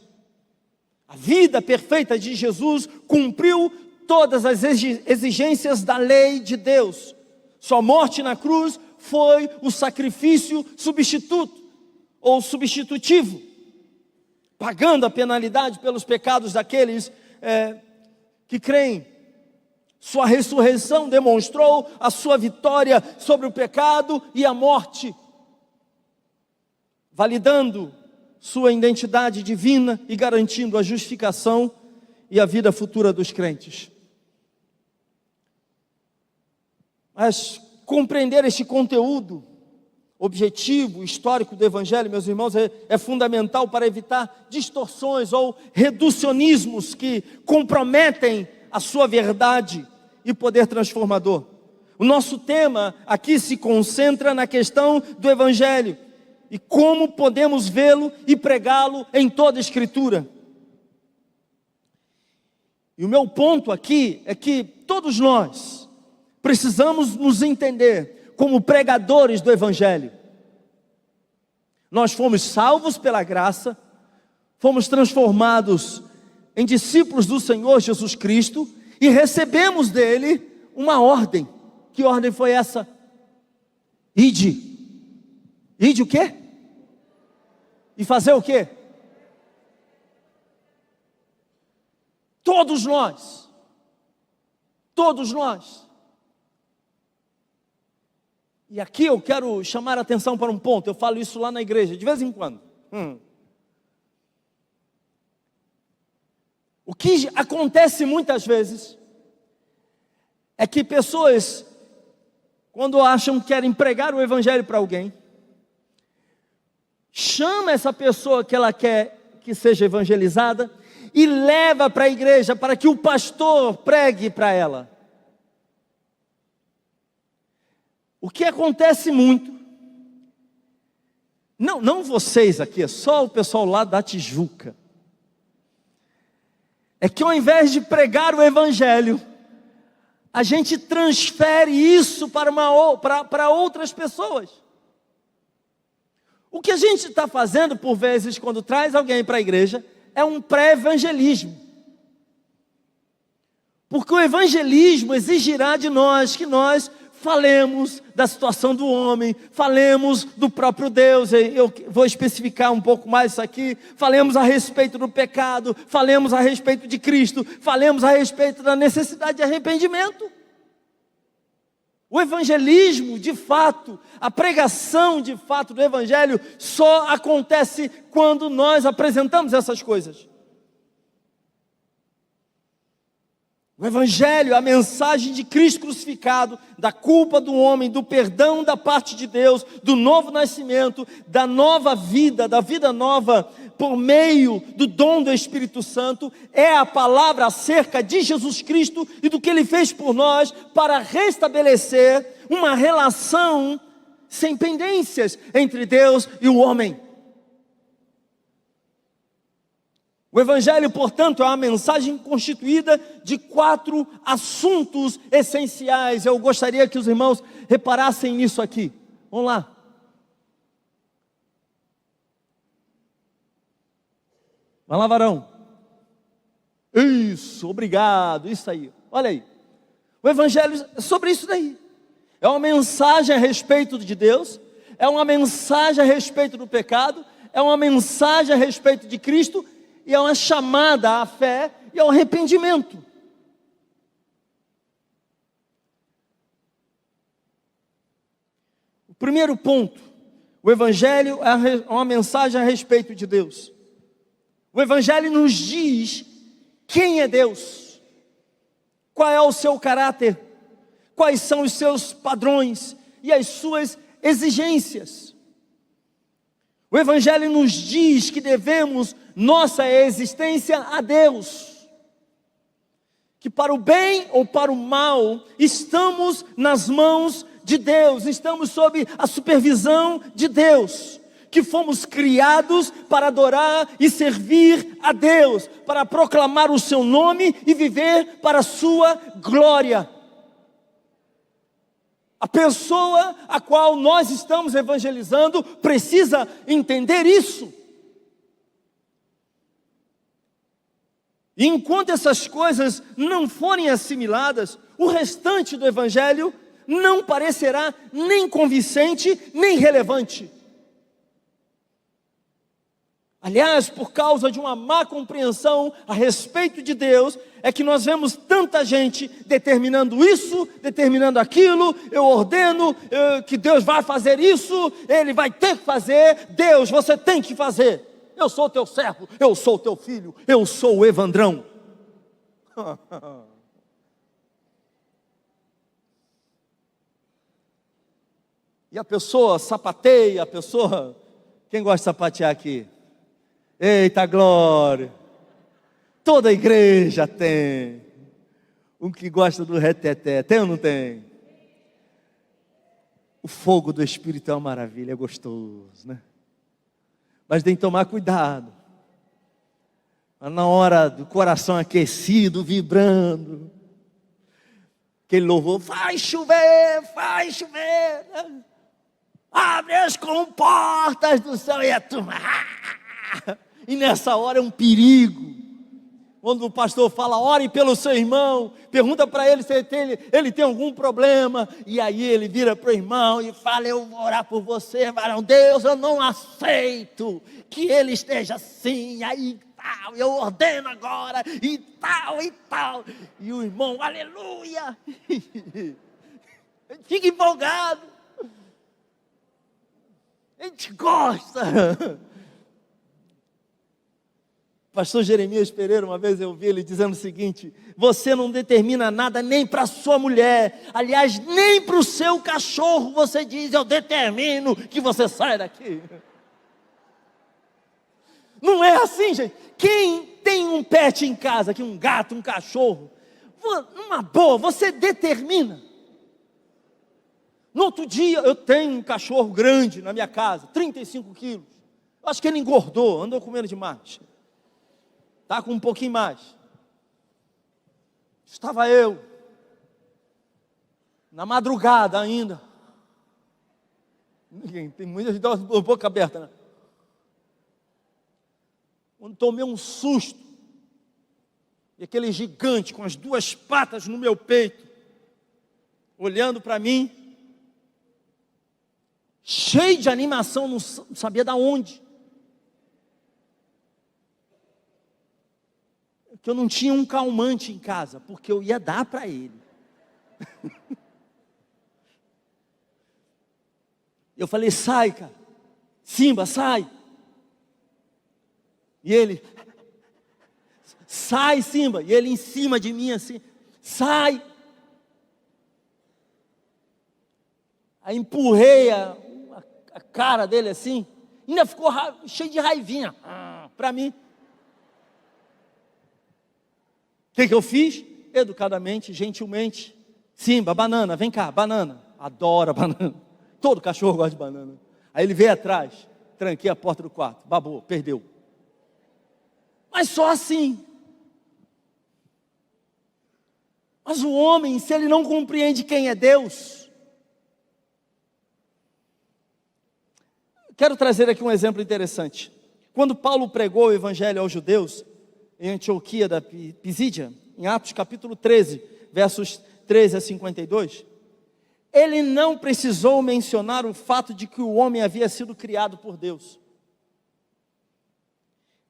A vida perfeita de Jesus cumpriu todas as exigências da lei de Deus. Sua morte na cruz foi o sacrifício substituto ou substitutivo, pagando a penalidade pelos pecados daqueles que creem. Sua ressurreição demonstrou a sua vitória sobre o pecado e a morte, validando sua identidade divina e garantindo a justificação e a vida futura dos crentes. Mas compreender este conteúdo objetivo, histórico do Evangelho, meus irmãos, é fundamental para evitar distorções ou reducionismos que comprometem a sua verdade e poder transformador. O nosso tema aqui se concentra na questão do Evangelho e como podemos vê-lo e pregá-lo em toda a Escritura. E o meu ponto aqui é que todos nós precisamos nos entender como pregadores do Evangelho. Nós fomos salvos pela graça, fomos transformados em discípulos do Senhor Jesus Cristo e recebemos dele uma ordem. Que ordem foi essa? Ide. Ide o quê? E fazer o quê? Todos nós. Todos nós. E aqui eu quero chamar a atenção para um ponto. Eu falo isso lá na igreja, de vez em quando. O que acontece muitas vezes é que pessoas, quando acham que querem pregar o Evangelho para alguém, chama essa pessoa que ela quer que seja evangelizada e leva para a igreja para que o pastor pregue para ela. O que acontece muito, não vocês aqui, é só o pessoal lá da Tijuca, é que ao invés de pregar o Evangelho, a gente transfere isso para outras pessoas. O que a gente está fazendo por vezes quando traz alguém para a igreja é um pré-evangelismo. Porque o evangelismo exigirá de nós que nós falemos da situação do homem, falemos do próprio Deus. Eu vou especificar um pouco mais isso aqui. Falemos a respeito do pecado, falemos a respeito de Cristo, falemos a respeito da necessidade de arrependimento. O evangelismo, de fato, a pregação de fato do Evangelho só acontece quando nós apresentamos essas coisas. O Evangelho, a mensagem de Cristo crucificado, da culpa do homem, do perdão da parte de Deus, do novo nascimento, da nova vida, da vida nova, por meio do dom do Espírito Santo, é a palavra acerca de Jesus Cristo e do que Ele fez por nós para restabelecer uma relação sem pendências entre Deus e o homem. O Evangelho, portanto, é uma mensagem constituída de 4 assuntos essenciais. Eu gostaria que os irmãos reparassem nisso aqui. Vamos lá. Vai lá, varão. Isso, obrigado, isso aí. Olha aí. O Evangelho é sobre isso daí. É uma mensagem a respeito de Deus, é uma mensagem a respeito do pecado, é uma mensagem a respeito de Cristo, e é uma chamada à fé e ao arrependimento. O primeiro ponto, o Evangelho é uma mensagem a respeito de Deus. O Evangelho nos diz quem é Deus, qual é o seu caráter, quais são os seus padrões e as suas exigências. O Evangelho nos diz que devemos nossa existência a Deus, que para o bem ou para o mal, estamos nas mãos de Deus, estamos sob a supervisão de Deus, que fomos criados para adorar e servir a Deus, para proclamar o seu nome e viver para a sua glória. A pessoa a qual nós estamos evangelizando precisa entender isso. E enquanto essas coisas não forem assimiladas, o restante do evangelho não parecerá nem convincente, nem relevante. Aliás, por causa de uma má compreensão a respeito de Deus, é que nós vemos tanta gente determinando isso, determinando aquilo. Eu ordeno que Deus vai fazer isso, Ele vai ter que fazer. Deus, você tem que fazer. Eu sou teu servo, eu sou teu filho, eu sou o Evandrão. E a pessoa sapateia, quem gosta de sapatear aqui? Eita glória! Toda igreja tem um que gosta do reteté, tem ou não tem? O fogo do Espírito é uma maravilha, é gostoso, né? Mas tem que tomar cuidado. Na hora do coração aquecido, vibrando, aquele louvor, vai chover, abre as comportas do céu e a turma. E nessa hora é um perigo. Quando o pastor fala, ore pelo seu irmão, pergunta para ele se ele tem algum problema, e aí ele vira para o irmão e fala, eu vou orar por você, varão. Deus, eu não aceito que ele esteja assim, aí tal, eu ordeno agora, e tal. E o irmão, aleluia, fica empolgado, a gente gosta. Pastor Jeremias Pereira, uma vez eu vi ele dizendo o seguinte: você não determina nada nem para sua mulher, aliás, nem para o seu cachorro você diz, eu determino que você saia daqui. Não é assim, gente. Quem tem um pet em casa, aqui um gato, um cachorro, numa boa, você determina. No outro dia, eu tenho um cachorro grande na minha casa, 35 quilos. Eu acho que ele engordou, andou comendo demais. Está com um pouquinho mais. Estava eu, na madrugada ainda. Tem muita gente com a boca aberta, né? Quando tomei um susto, e aquele gigante com as duas patas no meu peito, olhando para mim, cheio de animação, não sabia de onde. Que eu não tinha um calmante em casa, porque eu ia dar para ele. Eu falei, sai, cara. Simba, sai. E ele, sai, Simba. E ele em cima de mim assim, sai. Aí empurrei a cara dele assim, ainda ficou cheio de raivinha para mim. O que eu fiz? Educadamente, gentilmente, Simba, banana, vem cá, banana. Adora banana. Todo cachorro gosta de banana. Aí ele veio atrás, tranquei a porta do quarto, babou, perdeu. Mas só assim. Mas o homem, se ele não compreende quem é Deus, quero trazer aqui um exemplo interessante. Quando Paulo pregou o evangelho aos judeus, em Antioquia da Pisídia, em Atos capítulo 13, versos 13 a 52, ele não precisou mencionar o fato de que o homem havia sido criado por Deus.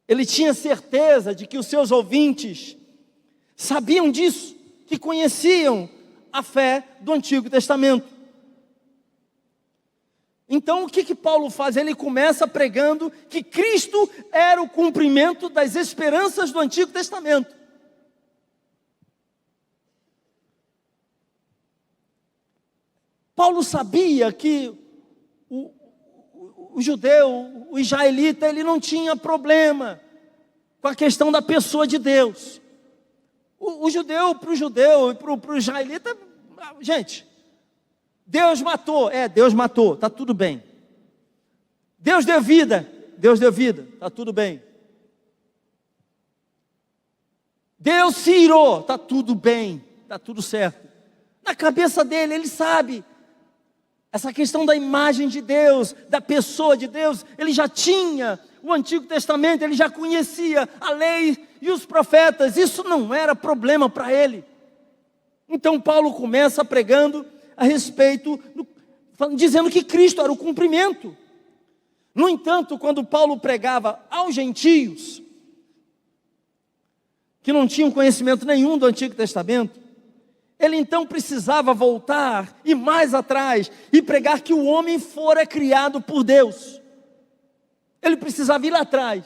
Ele tinha certeza de que os seus ouvintes sabiam disso, que conheciam a fé do Antigo Testamento. Então o que Paulo faz? Ele começa pregando que Cristo era o cumprimento das esperanças do Antigo Testamento. Paulo sabia que o judeu, o israelita, ele não tinha problema com a questão da pessoa de Deus. O judeu para o judeu e para o israelita, gente, Deus matou, Deus matou, está tudo bem. Deus deu vida, está tudo bem. Deus se irou, está tudo bem, está tudo certo. Na cabeça dele, ele sabe, essa questão da imagem de Deus, da pessoa de Deus, ele já tinha o Antigo Testamento, ele já conhecia a lei e os profetas, isso não era problema para ele. Então Paulo começa pregando a respeito, dizendo que Cristo era o cumprimento. No entanto, quando Paulo pregava aos gentios, que não tinham conhecimento nenhum do Antigo Testamento, ele então precisava voltar e mais atrás e pregar que o homem fora criado por Deus. Ele precisava ir lá atrás.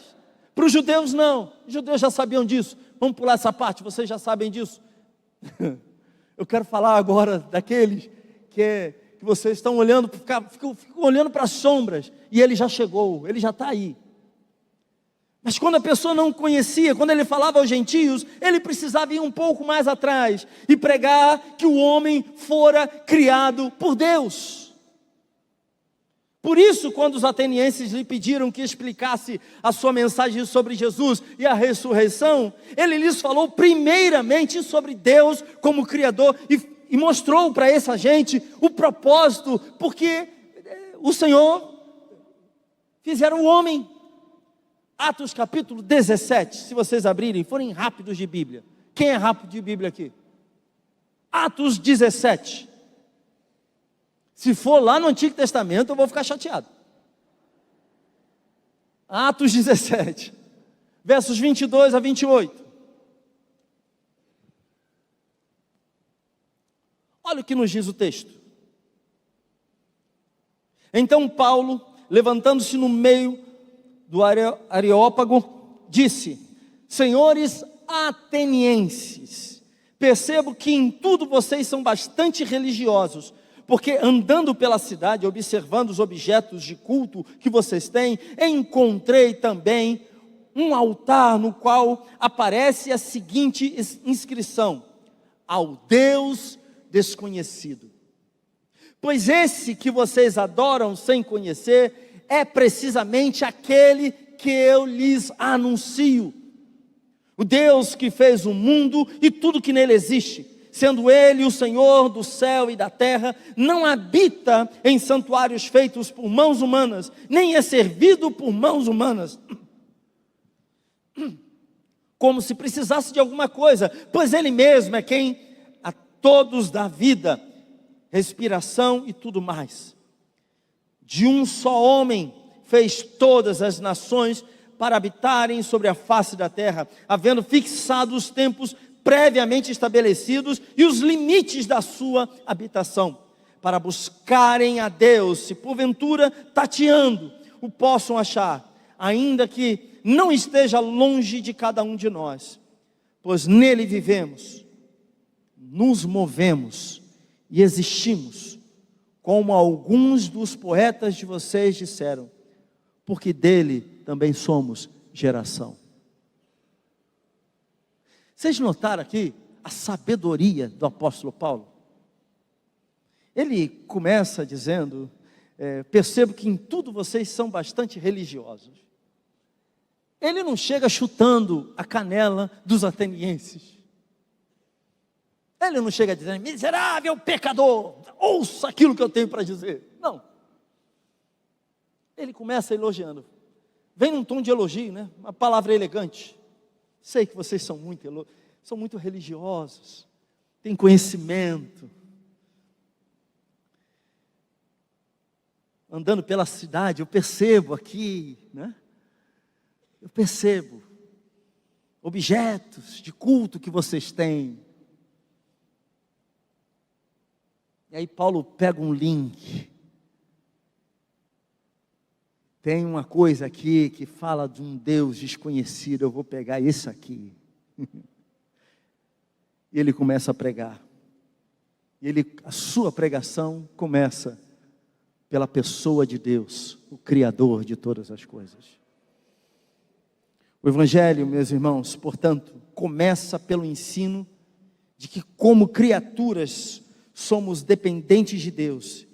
Para os judeus não, os judeus já sabiam disso. Vamos pular essa parte, vocês já sabem disso. Eu quero falar agora daqueles que vocês estão olhando, ficam olhando para as sombras, e ele já chegou, ele já está aí. Mas quando a pessoa não conhecia, quando ele falava aos gentios, ele precisava ir um pouco mais atrás e pregar que o homem fora criado por Deus. Por isso, quando os atenienses lhe pediram que explicasse a sua mensagem sobre Jesus e a ressurreição, ele lhes falou primeiramente sobre Deus como Criador e mostrou para essa gente o propósito, porque o Senhor fizeram o homem. Atos capítulo 17, se vocês abrirem, forem rápidos de Bíblia. Quem é rápido de Bíblia aqui? Atos 17. Se for lá no Antigo Testamento, eu vou ficar chateado. Atos 17, versos 22 a 28. Olha o que nos diz o texto. Então Paulo, levantando-se no meio do Areópago, disse: senhores atenienses, percebo que em tudo vocês são bastante religiosos, porque andando pela cidade, observando os objetos de culto que vocês têm, encontrei também um altar no qual aparece a seguinte inscrição: ao Deus desconhecido. Pois esse que vocês adoram sem conhecer é precisamente aquele que eu lhes anuncio. O Deus que fez o mundo e tudo que nele existe, sendo Ele o Senhor do céu e da terra, não habita em santuários feitos por mãos humanas, nem é servido por mãos humanas, como se precisasse de alguma coisa, pois Ele mesmo é quem a todos dá vida, respiração e tudo mais. De um só homem fez todas as nações para habitarem sobre a face da terra, havendo fixado os tempos previamente estabelecidos e os limites da sua habitação, para buscarem a Deus, se porventura tateando o possam achar, ainda que não esteja longe de cada um de nós, pois nele vivemos, nos movemos e existimos, como alguns dos poetas de vocês disseram, porque dele também somos geração. Vocês notaram aqui a sabedoria do apóstolo Paulo? Ele começa dizendo, percebo que em tudo vocês são bastante religiosos. Ele não chega chutando a canela dos atenienses. Ele não chega dizendo: miserável pecador, ouça aquilo que eu tenho para dizer. Não. Ele começa elogiando. Vem num tom de elogio, né? Uma palavra elegante. Sei que vocês são muito religiosos, têm conhecimento. Andando pela cidade, eu percebo aqui, né? Eu percebo objetos de culto que vocês têm. E aí Paulo pega um link Tem uma coisa aqui que fala de um Deus desconhecido, eu vou pegar isso aqui. E ele começa a pregar. A sua pregação começa pela pessoa de Deus, o Criador de todas as coisas. O Evangelho, meus irmãos, portanto, começa pelo ensino de que como criaturas somos dependentes de Deus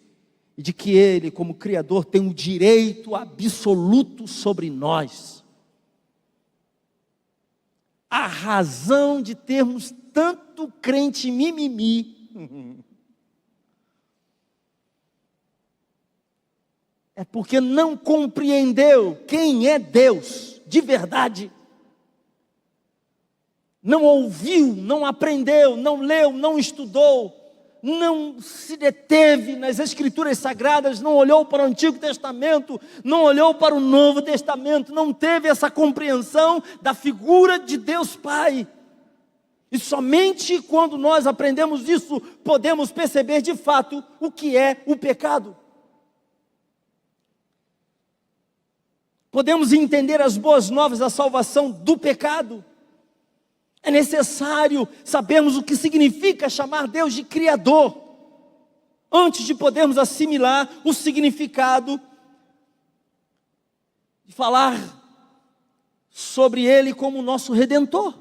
e de que Ele, como Criador, tem um direito absoluto sobre nós. A razão de termos tanto crente mimimi é porque não compreendeu quem é Deus de verdade. Não ouviu, não aprendeu, não leu, não estudou, não se deteve nas Escrituras Sagradas, não olhou para o Antigo Testamento, não olhou para o Novo Testamento, não teve essa compreensão da figura de Deus Pai. E somente quando nós aprendemos isso, podemos perceber de fato o que é o pecado. Podemos entender as boas novas da salvação do pecado. É necessário sabermos o que significa chamar Deus de Criador, antes de podermos assimilar o significado de falar sobre Ele como nosso Redentor.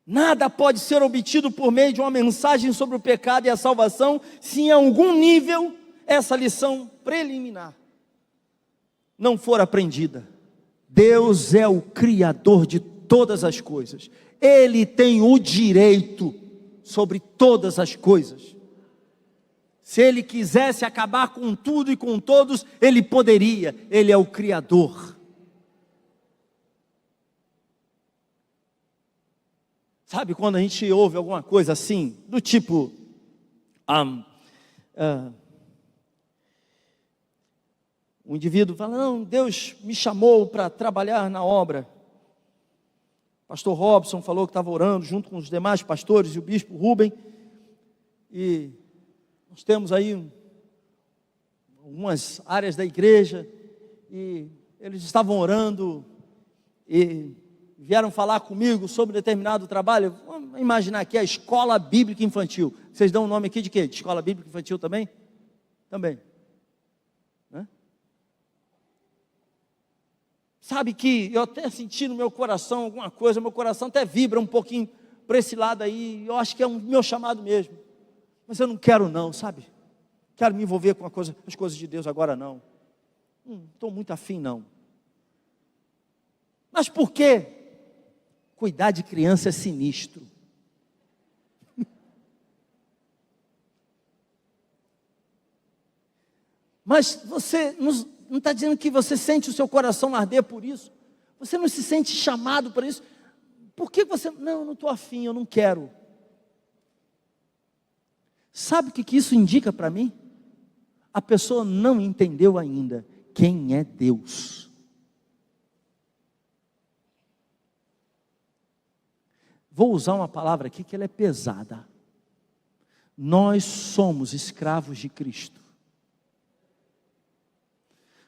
Nada pode ser obtido por meio de uma mensagem sobre o pecado e a salvação, se em algum nível essa lição preliminar não for aprendida. Deus é o Criador de todas as coisas. Ele tem o direito sobre todas as coisas. Se Ele quisesse acabar com tudo e com todos, Ele poderia. Ele é o Criador. Sabe quando a gente ouve alguma coisa assim, do tipo, um indivíduo fala, não, Deus me chamou para trabalhar na obra. Pastor Robson falou que estava orando junto com os demais pastores e o bispo Rubem. E nós temos aí algumas áreas da igreja e eles estavam orando e vieram falar comigo sobre determinado trabalho. Vamos imaginar aqui a Escola Bíblica Infantil. Vocês dão o nome aqui de quê? De Escola Bíblica Infantil também? Também. Sabe que eu até senti no meu coração alguma coisa, meu coração até vibra um pouquinho para esse lado aí, eu acho que é um meu chamado mesmo, mas eu não quero não, sabe? Quero me envolver com as coisas de Deus agora não, estou muito afim não. Mas por quê? Cuidar de criança é sinistro. Mas você não está dizendo que você sente o seu coração arder por isso? Você não se sente chamado por isso? Por que você... Não, eu não estou afim, eu não quero. Sabe o que isso indica para mim? A pessoa não entendeu ainda quem é Deus. Vou usar uma palavra aqui que ela é pesada. Nós somos escravos de Cristo.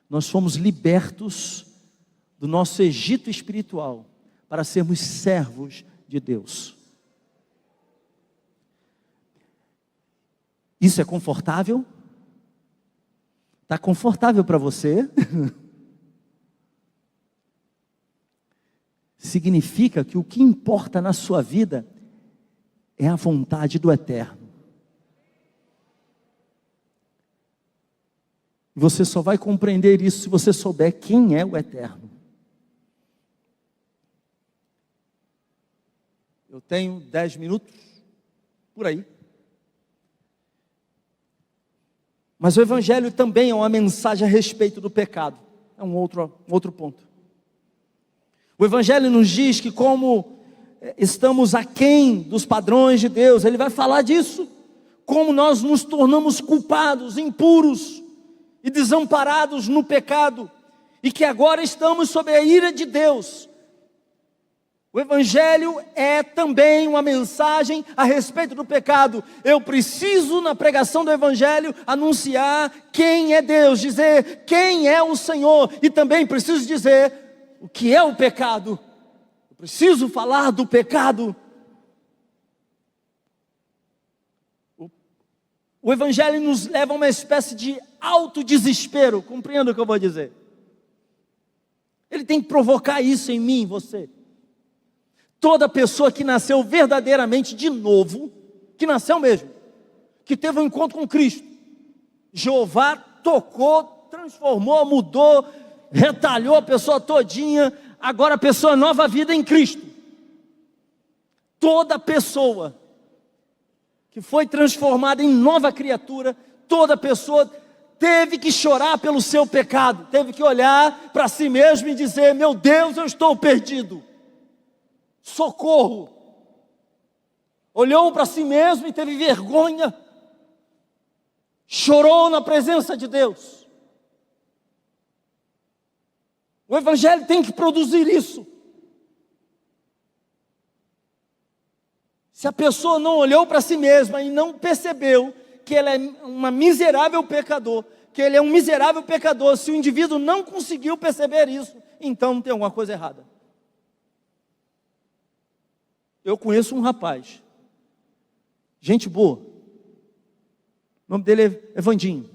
Nós fomos libertos do nosso Egito espiritual para sermos servos de Deus. Isso é confortável? Está confortável para você? Significa que o que importa na sua vida é a vontade do Eterno. Você só vai compreender isso se você souber quem é o Eterno. Eu tenho 10 minutos, por aí. Mas o Evangelho também é uma mensagem a respeito do pecado. É um outro ponto. O Evangelho nos diz que como estamos aquém dos padrões de Deus, ele vai falar disso. Como nós nos tornamos culpados, impuros e desamparados no pecado, e que agora estamos sob a ira de Deus. O Evangelho é também uma mensagem a respeito do pecado. Eu preciso, na pregação do Evangelho, anunciar quem é Deus, dizer quem é o Senhor, e também preciso dizer o que é o pecado. Eu preciso falar do pecado. O Evangelho nos leva a uma espécie de autodesespero, compreenda o que eu vou dizer. Ele tem que provocar isso em mim, em você. Toda pessoa que nasceu verdadeiramente de novo, que nasceu mesmo, que teve um encontro com Cristo, Jeová tocou, transformou, mudou, retalhou a pessoa todinha, agora a pessoa nova vida em Cristo. Toda pessoa que foi transformada em nova criatura, toda pessoa teve que chorar pelo seu pecado, teve que olhar para si mesmo e dizer: meu Deus, eu estou perdido. Socorro. Olhou para si mesmo e teve vergonha, chorou na presença de Deus. O Evangelho tem que produzir isso. Se a pessoa não olhou para si mesma e não percebeu que ela é uma miserável pecador, que ele é um miserável pecador, se o indivíduo não conseguiu perceber isso, então tem alguma coisa errada. Eu conheço um rapaz, gente boa, o nome dele é Evandinho.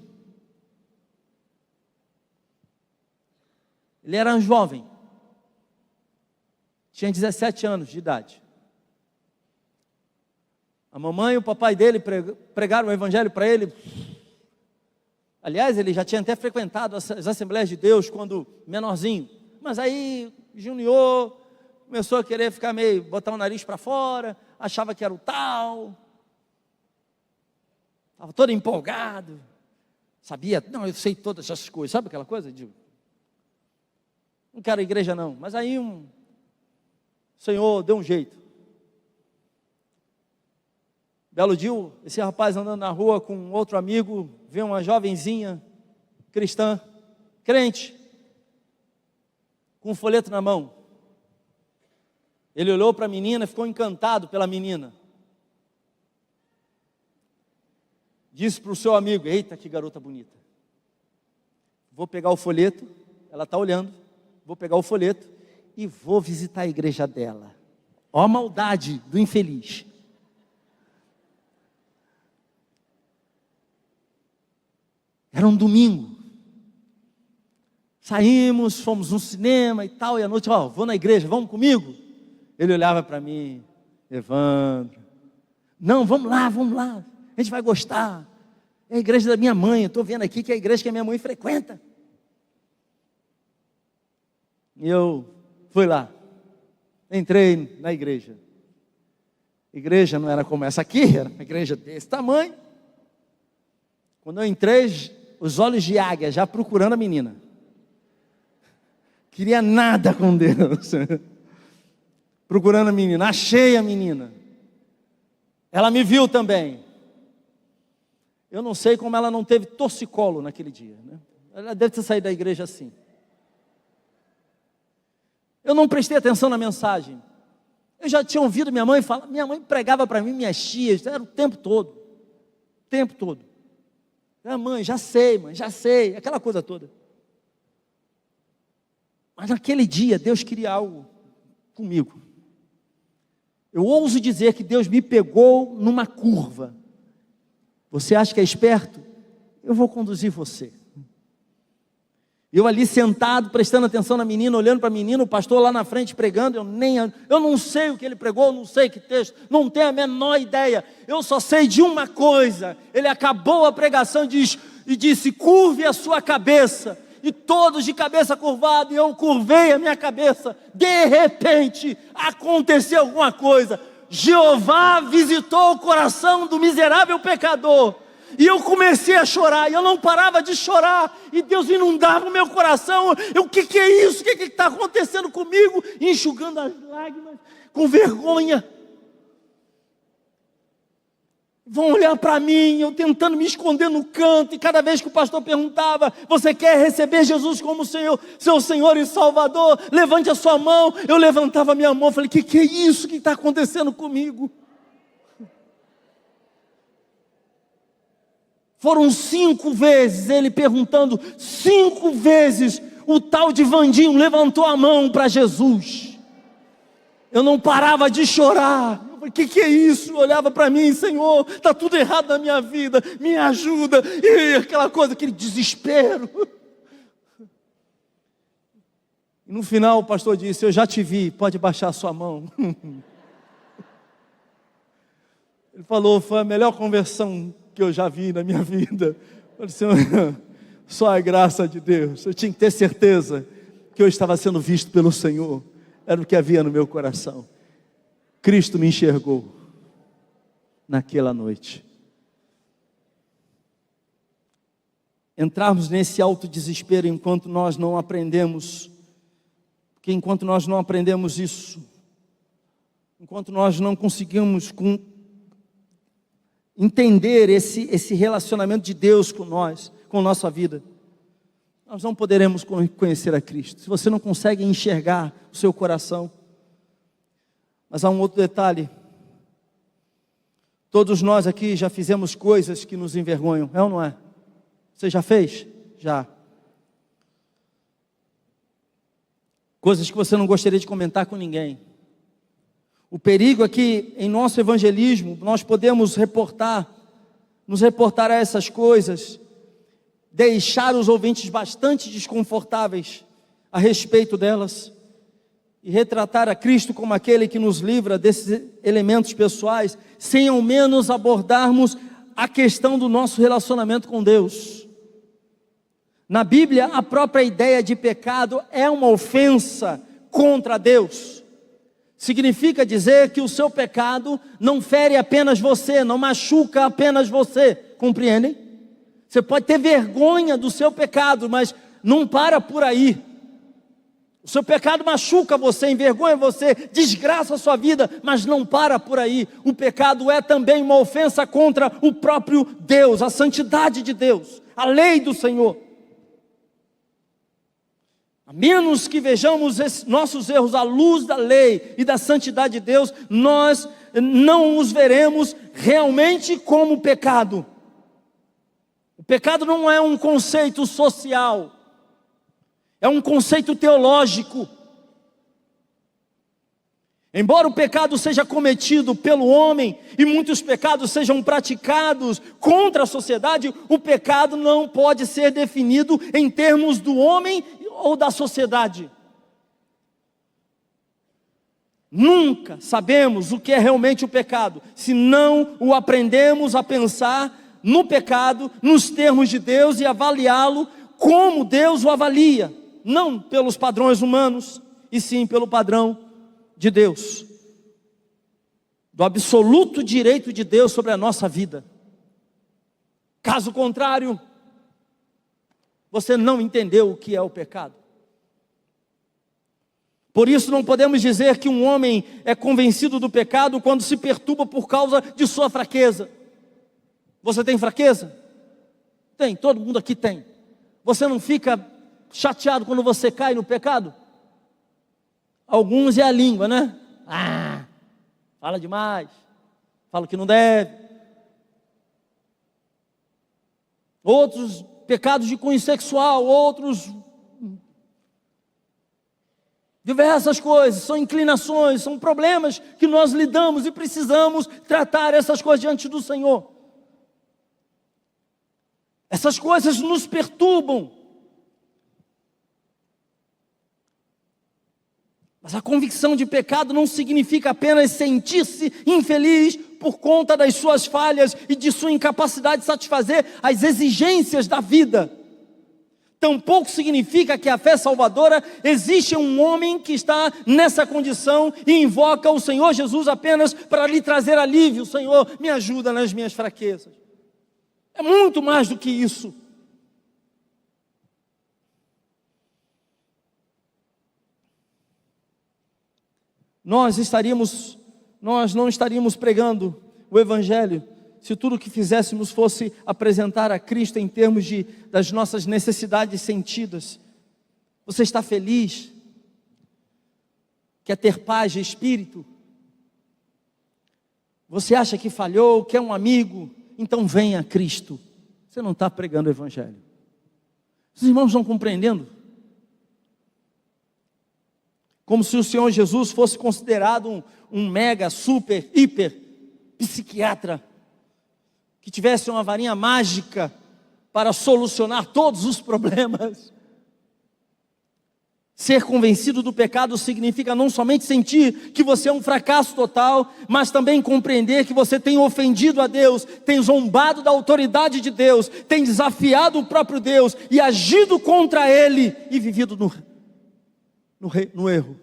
Ele era um jovem, tinha 17 anos de idade. A mamãe e o papai dele pregaram o Evangelho para ele. Aliás, ele já tinha até frequentado as Assembleias de Deus quando menorzinho, mas aí junior, começou a querer ficar meio, botar o nariz para fora, achava que era o tal, estava todo empolgado, sabia, não, eu sei todas essas coisas, sabe aquela coisa? Não quero igreja não, mas aí o Senhor deu um jeito. Belo dia, esse rapaz andando na rua com outro amigo, vê uma jovenzinha cristã, crente, com um folheto na mão. Ele olhou para a menina e ficou encantado pela menina. Disse para o seu amigo: eita, que garota bonita. Vou pegar o folheto, ela está olhando, vou pegar o folheto e vou visitar a igreja dela. Ó a maldade do infeliz. Era um domingo. Saímos, fomos no cinema e tal, e à noite, vou na igreja, vamos comigo? Ele olhava para mim: Evandro, não, vamos lá, a gente vai gostar. É a igreja da minha mãe, eu estou vendo aqui que é a igreja que a minha mãe frequenta. E eu fui lá, entrei na igreja. A igreja não era como essa aqui, era uma igreja desse tamanho. Quando eu entrei, os olhos de águia já procurando a menina. Queria nada com Deus. Procurando a menina, achei a menina. Ela me viu também. Eu não sei como ela não teve torcicolo naquele dia, né? Ela deve ter saído da igreja assim. Eu não prestei atenção na mensagem. Eu já tinha ouvido minha mãe falar, minha mãe pregava para mim, minhas tias, era o tempo todo. O tempo todo. Mãe, já sei, aquela coisa toda. Mas naquele dia, Deus queria algo comigo. Eu ouso dizer que Deus me pegou numa curva. Você acha que é esperto? Eu vou conduzir você. Eu ali sentado, prestando atenção na menina, olhando para a menina, o pastor lá na frente pregando, eu não sei o que ele pregou, não sei que texto, não tenho a menor ideia. Eu só sei de uma coisa: ele acabou a pregação e disse: curve a sua cabeça. E todos de cabeça curvada, e eu curvei a minha cabeça. De repente, aconteceu alguma coisa. Jeová visitou o coração do miserável pecador. E eu comecei a chorar, e eu não parava de chorar, e Deus inundava o meu coração. O que é isso? O que está acontecendo comigo? Enxugando as lágrimas, com vergonha. vão olhar para mim, eu tentando me esconder no canto, e cada vez que o pastor perguntava: você quer receber Jesus como seu Senhor e Salvador? Levante a sua mão. Eu levantava a minha mão, falei: que é isso que está acontecendo comigo? Foram 5 vezes ele perguntando, 5 vezes o tal de Vandinho levantou a mão para Jesus. Eu não parava de chorar. Eu falei: que é isso? Eu olhava para mim: Senhor, está tudo errado na minha vida, me ajuda. E aquela coisa, aquele desespero. E no final o pastor disse: eu já te vi, pode baixar a sua mão. Ele falou: foi a melhor conversão que eu já vi na minha vida. Eu disse: só a graça de Deus. Eu tinha que ter certeza que eu estava sendo visto pelo Senhor. Era o que havia no meu coração. Cristo me enxergou naquela noite. Entrarmos nesse autodesespero enquanto nós não aprendemos, porque enquanto nós não aprendemos isso, enquanto nós não conseguimos entender esse relacionamento de Deus com nós, com nossa vida, nós não poderemos conhecer a Cristo. Se você não consegue enxergar o seu coração. Mas há um outro detalhe: todos nós aqui já fizemos coisas que nos envergonham, é ou não é? Você já fez? Já. Coisas que você não gostaria de comentar com ninguém. O perigo é que em nosso evangelismo nós podemos nos reportar a essas coisas, deixar os ouvintes bastante desconfortáveis a respeito delas, e retratar a Cristo como aquele que nos livra desses elementos pessoais, sem ao menos abordarmos a questão do nosso relacionamento com Deus. Na Bíblia, a própria ideia de pecado é uma ofensa contra Deus. Significa dizer que o seu pecado não fere apenas você, não machuca apenas você, compreendem? Você pode ter vergonha do seu pecado, mas não para por aí. O seu pecado machuca você, envergonha você, desgraça a sua vida, mas não para por aí. O pecado é também uma ofensa contra o próprio Deus, a santidade de Deus, a lei do Senhor. A menos que vejamos nossos erros à luz da lei e da santidade de Deus, nós não os veremos realmente como pecado. O pecado não é um conceito social, é um conceito teológico. Embora o pecado seja cometido pelo homem e muitos pecados sejam praticados contra a sociedade, o pecado não pode ser definido em termos do homem ou da sociedade. Nunca sabemos o que é realmente o pecado, se não o aprendemos a pensar no pecado, nos termos de Deus, e avaliá-lo como Deus o avalia, não pelos padrões humanos, e sim pelo padrão de Deus, do absoluto direito de Deus sobre a nossa vida. Caso contrário, você não entendeu o que é o pecado. Por isso não podemos dizer que um homem é convencido do pecado quando se perturba por causa de sua fraqueza. Você tem fraqueza? Tem, todo mundo aqui tem. Você não fica chateado quando você cai no pecado? Alguns é a língua, né? Fala demais, fala que não deve. Outros pecados de cunho sexual, outros diversas coisas, são inclinações, são problemas que nós lidamos e precisamos tratar essas coisas diante do Senhor. Essas coisas nos perturbam. Mas a convicção de pecado não significa apenas sentir-se infeliz por conta das suas falhas e de sua incapacidade de satisfazer as exigências da vida. Tampouco significa que a fé salvadora existe um homem que está nessa condição e invoca o Senhor Jesus apenas para lhe trazer alívio. Senhor, me ajuda nas minhas fraquezas. É muito mais do que isso. Nós não estaríamos pregando o Evangelho se tudo o que fizéssemos fosse apresentar a Cristo em termos das nossas necessidades sentidas? Você está feliz? Quer ter paz de espírito? Você acha que falhou, quer um amigo? Então venha a Cristo. Você não está pregando o Evangelho. Os irmãos estão compreendendo? Como se o Senhor Jesus fosse considerado um mega, super, hiper psiquiatra, que tivesse uma varinha mágica para solucionar todos os problemas. Ser convencido do pecado significa não somente sentir que você é um fracasso total, mas também compreender que você tem ofendido a Deus, tem zombado da autoridade de Deus, tem desafiado o próprio Deus e agido contra Ele e vivido no erro.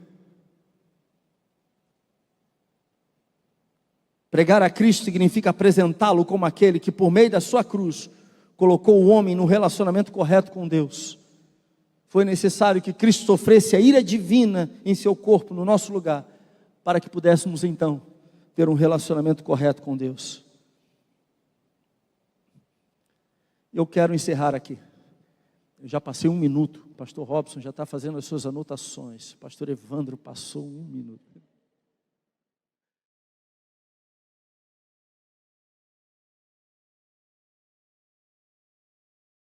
Pregar a Cristo significa apresentá-lo como aquele que, por meio da sua cruz, colocou o homem no relacionamento correto com Deus. Foi necessário que Cristo sofresse a ira divina em seu corpo, no nosso lugar, para que pudéssemos então ter um relacionamento correto com Deus. Eu quero encerrar aqui. Eu já passei 1 minuto. O pastor Robson já está fazendo as suas anotações. O pastor Evandro passou 1 minuto.